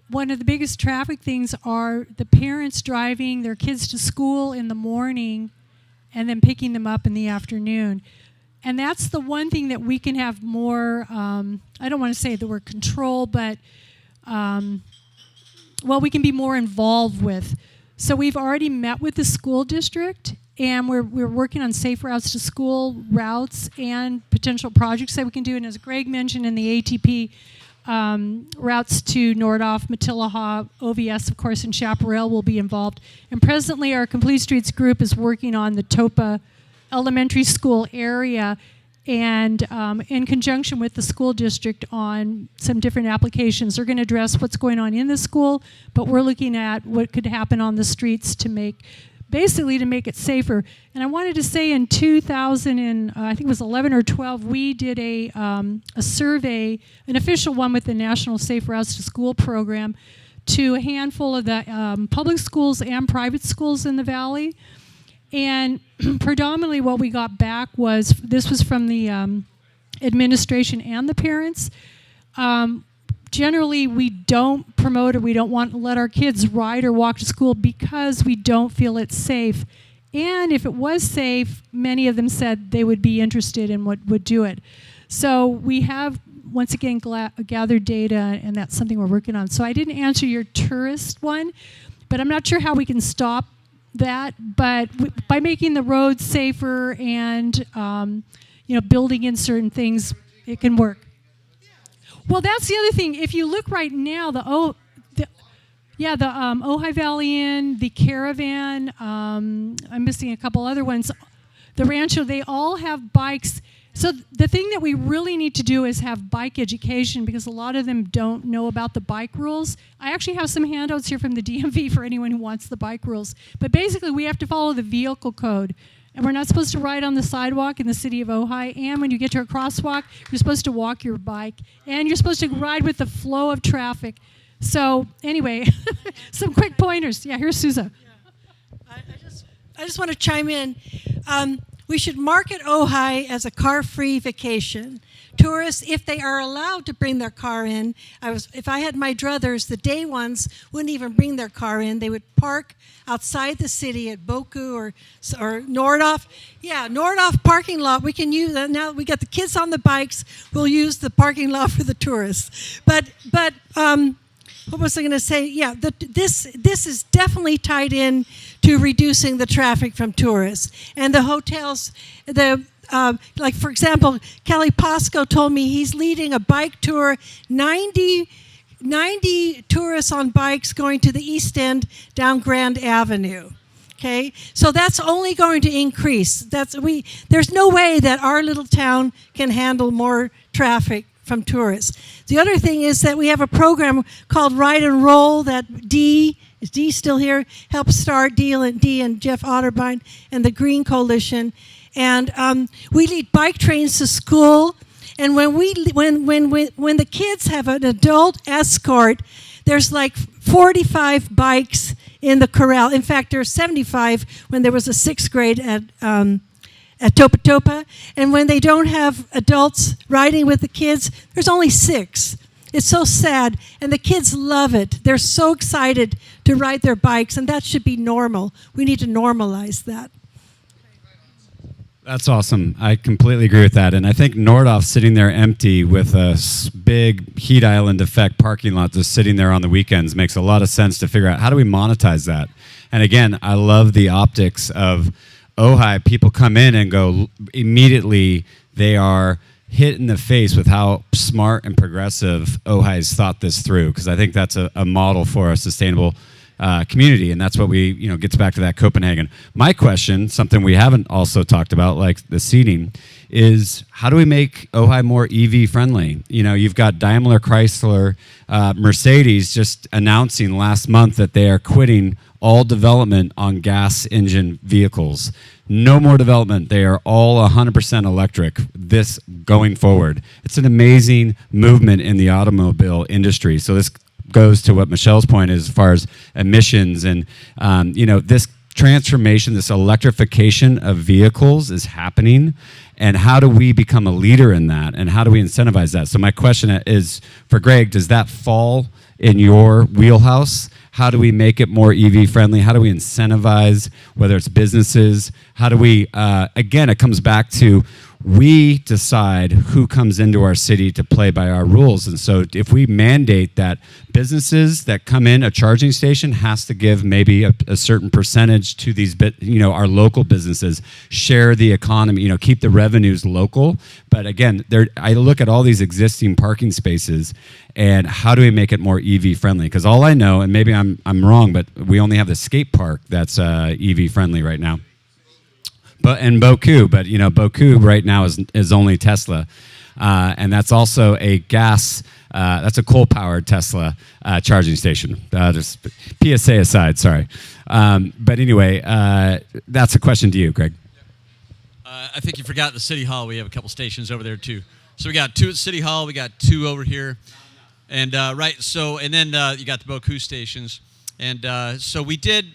One of the biggest traffic things are the parents driving their kids to school in the morning and then picking them up in the afternoon. And that's the one thing that we can have more, I don't want to say the word control, but, we can be more involved with. So we've already met with the school district, and we're working on safe routes to school routes and potential projects that we can do. And as Greg mentioned in the ATP, routes to Nordhoff, Matilaha, OVS, of course, and Chaparral will be involved. And presently, our Complete Streets group is working on the Topa Elementary School area, and in conjunction with the school district on some different applications. They're going to address what's going on in the school, but we're looking at what could happen on the streets to make it safer. And I wanted to say in 2000, I think it was 11 or 12, we did a survey, an official one with the National Safe Routes to School program, to a handful of the public schools and private schools in the valley. And predominantly what we got back was, this was from the administration and the parents. Generally, we don't promote, or we don't want to let our kids ride or walk to school because we don't feel it's safe. And if it was safe, many of them said they would be interested and would do it. So we have, once again, gathered data, and that's something we're working on. So I didn't answer your tourist one, but I'm not sure how we can stop that. But by making the roads safer and building in certain things, it can work. Well, that's the other thing. If you look right now, the Ojai Valley Inn, the Caravan, I'm missing a couple other ones, the Rancho, they all have bikes. So the thing that we really need to do is have bike education, because a lot of them don't know about the bike rules. I actually have some handouts here from the DMV for anyone who wants the bike rules. But basically, we have to follow the vehicle code. And we're not supposed to ride on the sidewalk in the city of Ojai. And when you get to a crosswalk, you're supposed to walk your bike. And you're supposed to ride with the flow of traffic. So anyway, some quick pointers. Yeah, here's Suza. Yeah. I just want to chime in. We should market Ojai as a car-free vacation. Tourists, if they are allowed to bring their car in, if I had my druthers, the day ones wouldn't even bring their car in. They would park outside the city at Boku or Nordhoff. Yeah, Nordhoff parking lot. We can use that now. We got the kids on the bikes. We'll use the parking lot for the tourists. But what was I going to say? Yeah, this is definitely tied in to reducing the traffic from tourists. And the hotels, like for example, Kelly Posco told me he's leading a bike tour, 90 tourists on bikes going to the East End down Grand Avenue. Okay, so that's only going to increase. There's no way that our little town can handle more traffic from tourists. The other thing is that we have a program called Ride and Roll that is Dee still here? Helped start, Dee and Jeff Otterbein and the Green Coalition. And we lead bike trains to school. And when the kids have an adult escort, there's like 45 bikes in the corral. In fact, there's 75 when there was a 6th grade at Topa Topa. And when they don't have adults riding with the kids, there's only 6. It's so sad. And the kids love it. They're so excited to ride their bikes, and that should be normal. We need to normalize that. That's awesome. I completely agree with that. And I think Nordhoff sitting there empty with a big heat island effect parking lot just sitting there on the weekends makes a lot of sense to figure out how do we monetize that. And again, I love the optics of Ojai. People come in and go immediately, they are hit in the face with how smart and progressive Ojai's thought this through, because I think that's a model for a sustainable community, and that's what gets back to that Copenhagen. My question, something we haven't also talked about, like the seating, is how do we make Ojai more EV friendly? You know, you've got Daimler, Chrysler, Mercedes just announcing last month that they are quitting all development on gas engine vehicles. No more development. They are all 100% electric this going forward. It's an amazing movement in the automobile industry. So this goes to what Michelle's point is as far as emissions and, you know, this transformation, this electrification of vehicles is happening. And how do we become a leader in that? And how do we incentivize that? So my question is for Greg, does that fall in your wheelhouse? How do we make it more EV friendly? How do we incentivize, whether it's businesses? How do we, again, it comes back to we decide who comes into our city to play by our rules. And so if we mandate that businesses that come in, a charging station has to give maybe a certain percentage to these, you know, our local businesses, share the economy, you know, keep the revenues local. But again, I look at all these existing parking spaces and how do we make it more EV friendly? Because all I know, and maybe I'm wrong, but we only have the skate park that's EV friendly right now. And Boku, but you know, Boku right now is only Tesla, and that's also a gas. That's a coal-powered Tesla charging station. Just PSA aside, sorry. But anyway, that's a question to you, Greg. I think you forgot the City Hall. We have a couple stations over there too. So we got 2 at City Hall. We got 2 over here, and right. So and then you got the Boku stations, and so we did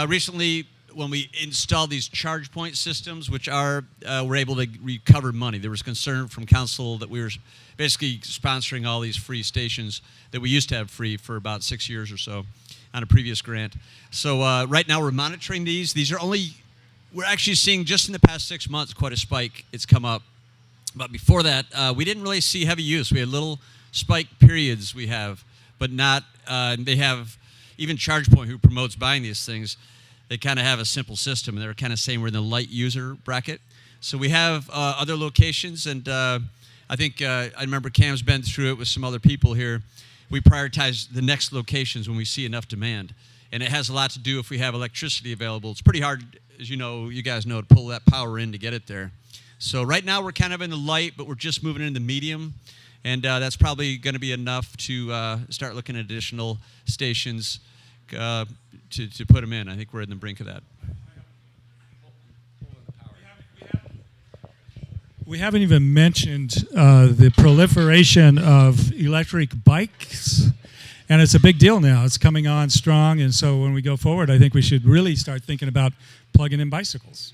recently. When we installed these charge point systems, which are we're able to recover money. There was concern from council that we were basically sponsoring all these free stations that we used to have free for about 6 years or so on a previous grant. So right now we're monitoring these. These are we're actually seeing just in the past 6 months quite a spike. It's come up. But before that, we didn't really see heavy use. We had little spike periods we have, but not, they have, even ChargePoint, who promotes buying these things, they kind of have a simple system, and they're kind of saying we're in the light user bracket. So we have other locations, and I think I remember Cam's been through it with some other people here. We prioritize the next locations when we see enough demand, and it has a lot to do if we have electricity available. It's pretty hard, as you know, you guys know, to pull that power in to get it there. So right now we're kind of in the light, but we're just moving into the medium, and that's probably going to be enough to start looking at additional stations to put them in. I think we're in the brink of that. We haven't even mentioned the proliferation of electric bikes, and it's a big deal now. It's coming on strong, and so when we go forward, I think we should really start thinking about plugging in bicycles.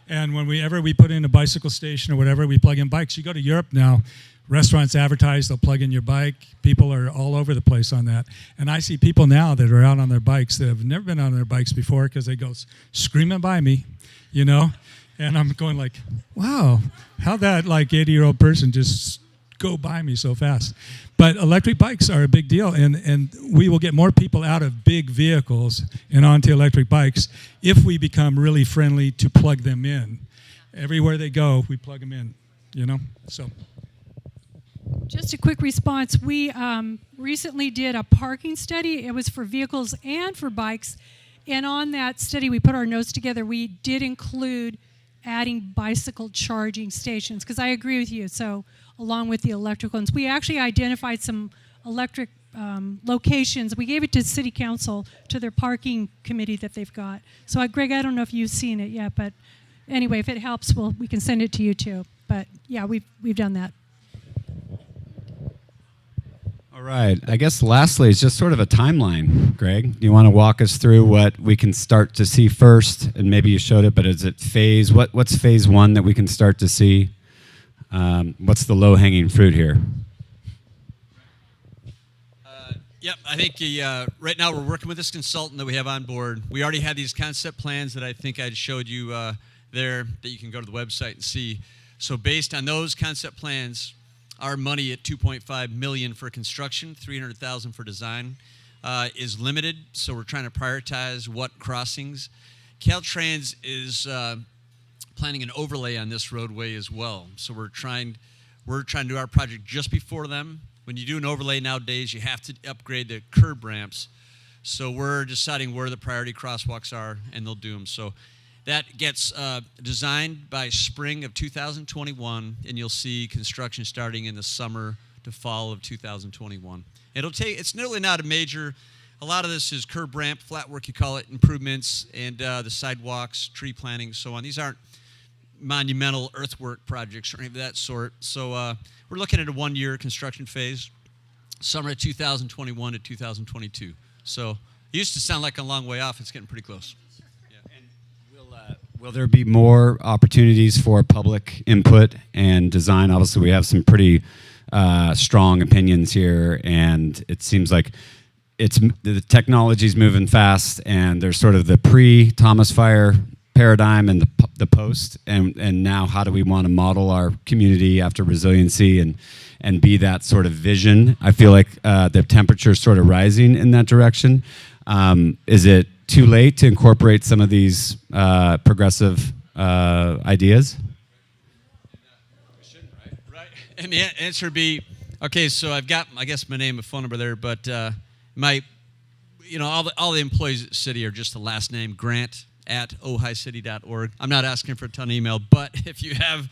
And whenever we put in a bicycle station or whatever, we plug in bikes. You go to Europe now, restaurants advertise, they'll plug in your bike. People are all over the place on that. And I see people now that are out on their bikes that have never been on their bikes before because they go screaming by me, you know? And I'm going like, wow, how'd that like 80-year-old person just go by me so fast? But electric bikes are a big deal, and we will get more people out of big vehicles and onto electric bikes if we become really friendly to plug them in. Everywhere they go, we plug them in, you know? So. Just a quick response. We recently did a parking study. It was for vehicles and for bikes. And on that study, we put our notes together. We did include adding bicycle charging stations, because I agree with you. So along with the electrical ones, we actually identified some electric locations. We gave it to City Council, to their parking committee that they've got. So Greg, I don't know if you've seen it yet, but anyway, if it helps, we can send it to you too. But yeah, we've done that. All right. I guess lastly, it's just sort of a timeline, Greg. Do you want to walk us through what we can start to see first? And maybe you showed it, but is it what's phase 1 that we can start to see? What's the low-hanging fruit here? Yep, I think right now we're working with this consultant that we have on board. We already had these concept plans that I think I showed you there that you can go to the website and see. So based on those concept plans, our money at $2.5 million for construction, $300,000 for design, is limited. So we're trying to prioritize what crossings. Caltrans is planning an overlay on this roadway as well. So we're trying to do our project just before them. When you do an overlay nowadays, you have to upgrade the curb ramps. So we're deciding where the priority crosswalks are, and they'll do them. So That gets designed by spring of 2021, and you'll see construction starting in the summer to fall of 2021. It's really not a major. A lot of this is curb ramp, flat work, you call it, improvements, and the sidewalks, tree planting, so on. These aren't monumental earthwork projects or anything of that sort. So we're looking at a 1-year construction phase, summer of 2021 to 2022. So it used to sound like a long way off. It's getting pretty close. Yeah. And will there be more opportunities for public input and design? Obviously, we have some pretty strong opinions here, and it seems like the technology's moving fast, and there's sort of the pre-Thomas Fire paradigm and the post, and now how do we want to model our community after resiliency and be that sort of vision? I feel like the temperature's sort of rising in that direction. Is it too late to incorporate some of these progressive ideas? Right. And the answer would be, okay, so I've got, I guess, my name and phone number there, but all the employees at the city are just the last name, Grant at ojaicity.org. I'm not asking for a ton of email, but if you have,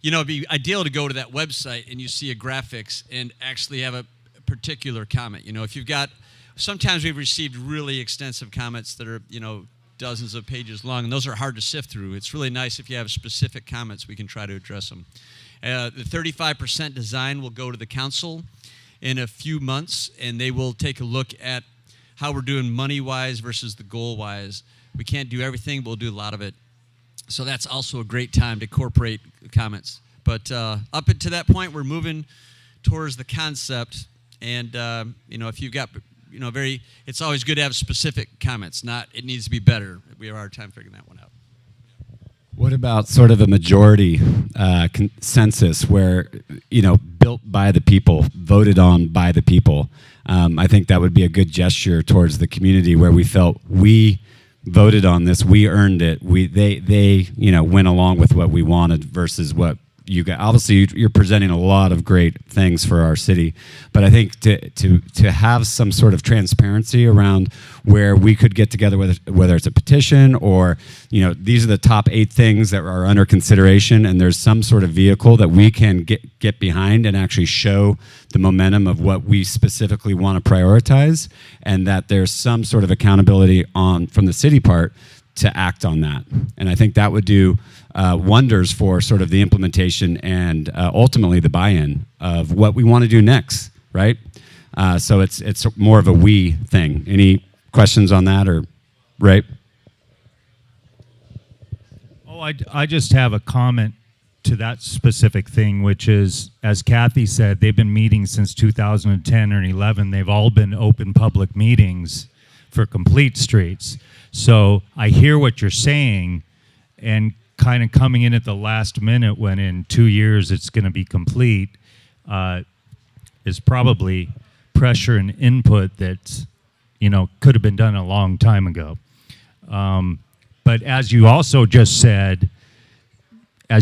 it'd be ideal to go to that website and you see a graphics and actually have a particular comment. If you've got, sometimes we've received really extensive comments that are, dozens of pages long, and those are hard to sift through. It's really nice if you have specific comments, we can try to address them. The 35% design will go to the council in a few months, and they will take a look at how we're doing money-wise versus the goal-wise. We can't do everything, but we'll do a lot of it. So that's also a great time to incorporate comments. But up until that point, we're moving towards the concept. And, if you've got, it's always good to have specific comments, not it needs to be better. We have a hard time figuring that one out. What about sort of a majority consensus where, built by the people, voted on by the people? I think that would be a good gesture towards the community where we felt we voted on this, we earned it. They went along with what we wanted versus what you got. Obviously, you're presenting a lot of great things for our city, but I think to have some sort of transparency around where we could get together, whether it's a petition or these are the top 8 things that are under consideration, and there's some sort of vehicle that we can get behind and actually show the momentum of what we specifically want to prioritize, and that there's some sort of accountability from the city part to act on that. And I think that would do wonders for sort of the implementation and ultimately the buy-in of what we want to do next, right? So it's more of a we thing. Any questions on that, or right? Oh, I just have a comment to that specific thing, which is, as Kathy said, they've been meeting since 2010 or 11. They've all been open public meetings for complete streets. So I hear what you're saying, and kind of coming in at the last minute when in 2 years it's going to be complete is probably pressure and input that could have been done a long time ago. But as you also just said, where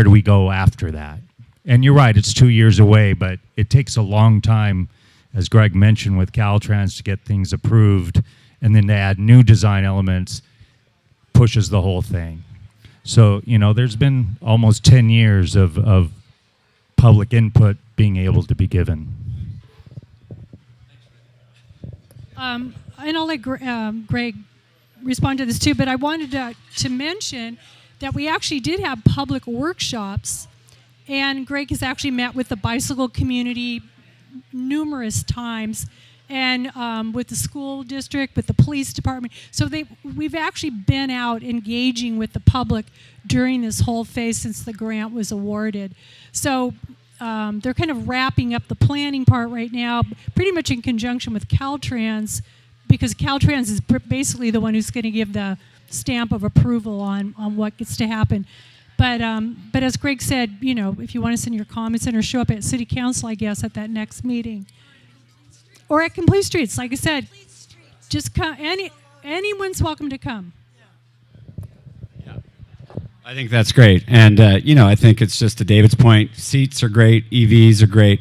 do we go after that? And you're right, it's 2 years away, but it takes a long time, as Greg mentioned, with Caltrans to get things approved, and then to add new design elements pushes the whole thing. So, there's been almost 10 years of public input being able to be given. And I'll let Greg respond to this too, but I wanted to mention that we actually did have public workshops, and Greg has actually met with the bicycle community numerous times, and with the school district, with the police department. So we've actually been out engaging with the public during this whole phase since the grant was awarded. So they're kind of wrapping up the planning part right now, pretty much in conjunction with Caltrans, because Caltrans is basically the one who's going to give the stamp of approval on what gets to happen. But as Greg said, if you want to send your comments in or show up at City Council, I guess, at that next meeting. Or at Complete Streets, like I said, just come. Anyone's welcome to come. Yeah, I think that's great, and I think it's just to David's point. Seats are great, EVs are great.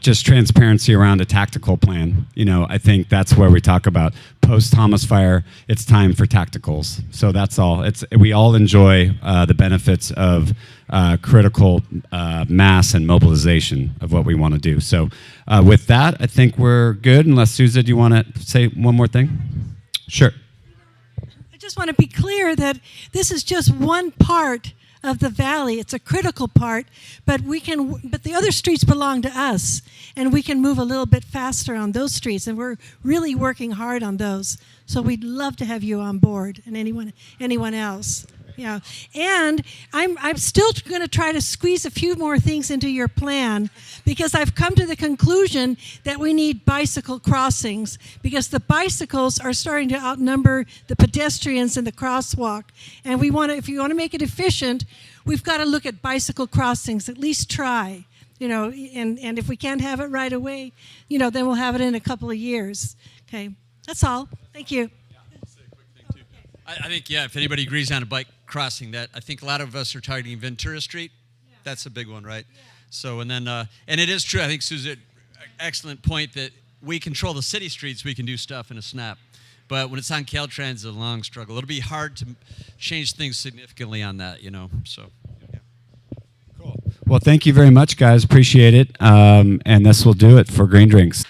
just transparency around a tactical plan. I think that's where we talk about post-Thomas Fire, it's time for tacticals. So that's all. We all enjoy the benefits of critical mass and mobilization of what we want to do. So with that, I think we're good, unless, Suza, do you want to say one more thing? Sure. I just want to be clear that this is just one part of the valley. It's a critical part, but the other streets belong to us, and we can move a little bit faster on those streets, and we're really working hard on those. So we'd love to have you on board, and anyone else. Yeah, and I'm still going to try to squeeze a few more things into your plan, because I've come to the conclusion that we need bicycle crossings, because the bicycles are starting to outnumber the pedestrians in the crosswalk. And if you want to make it efficient, we've got to look at bicycle crossings, at least try. And if we can't have it right away, then we'll have it in a couple of years. Okay, that's all. Thank you. I think, if anybody agrees on a bike crossing, that I think a lot of us are targeting Ventura Street. Yeah. That's a big one, right? Yeah. So, and then, and it is true, I think, Suza, excellent point that we control the city streets, we can do stuff in a snap. But when it's on Caltrans, it's a long struggle. It'll be hard to change things significantly on that, so. Yeah. Cool. Well, thank you very much, guys. Appreciate it. And this will do it for Green Drinks.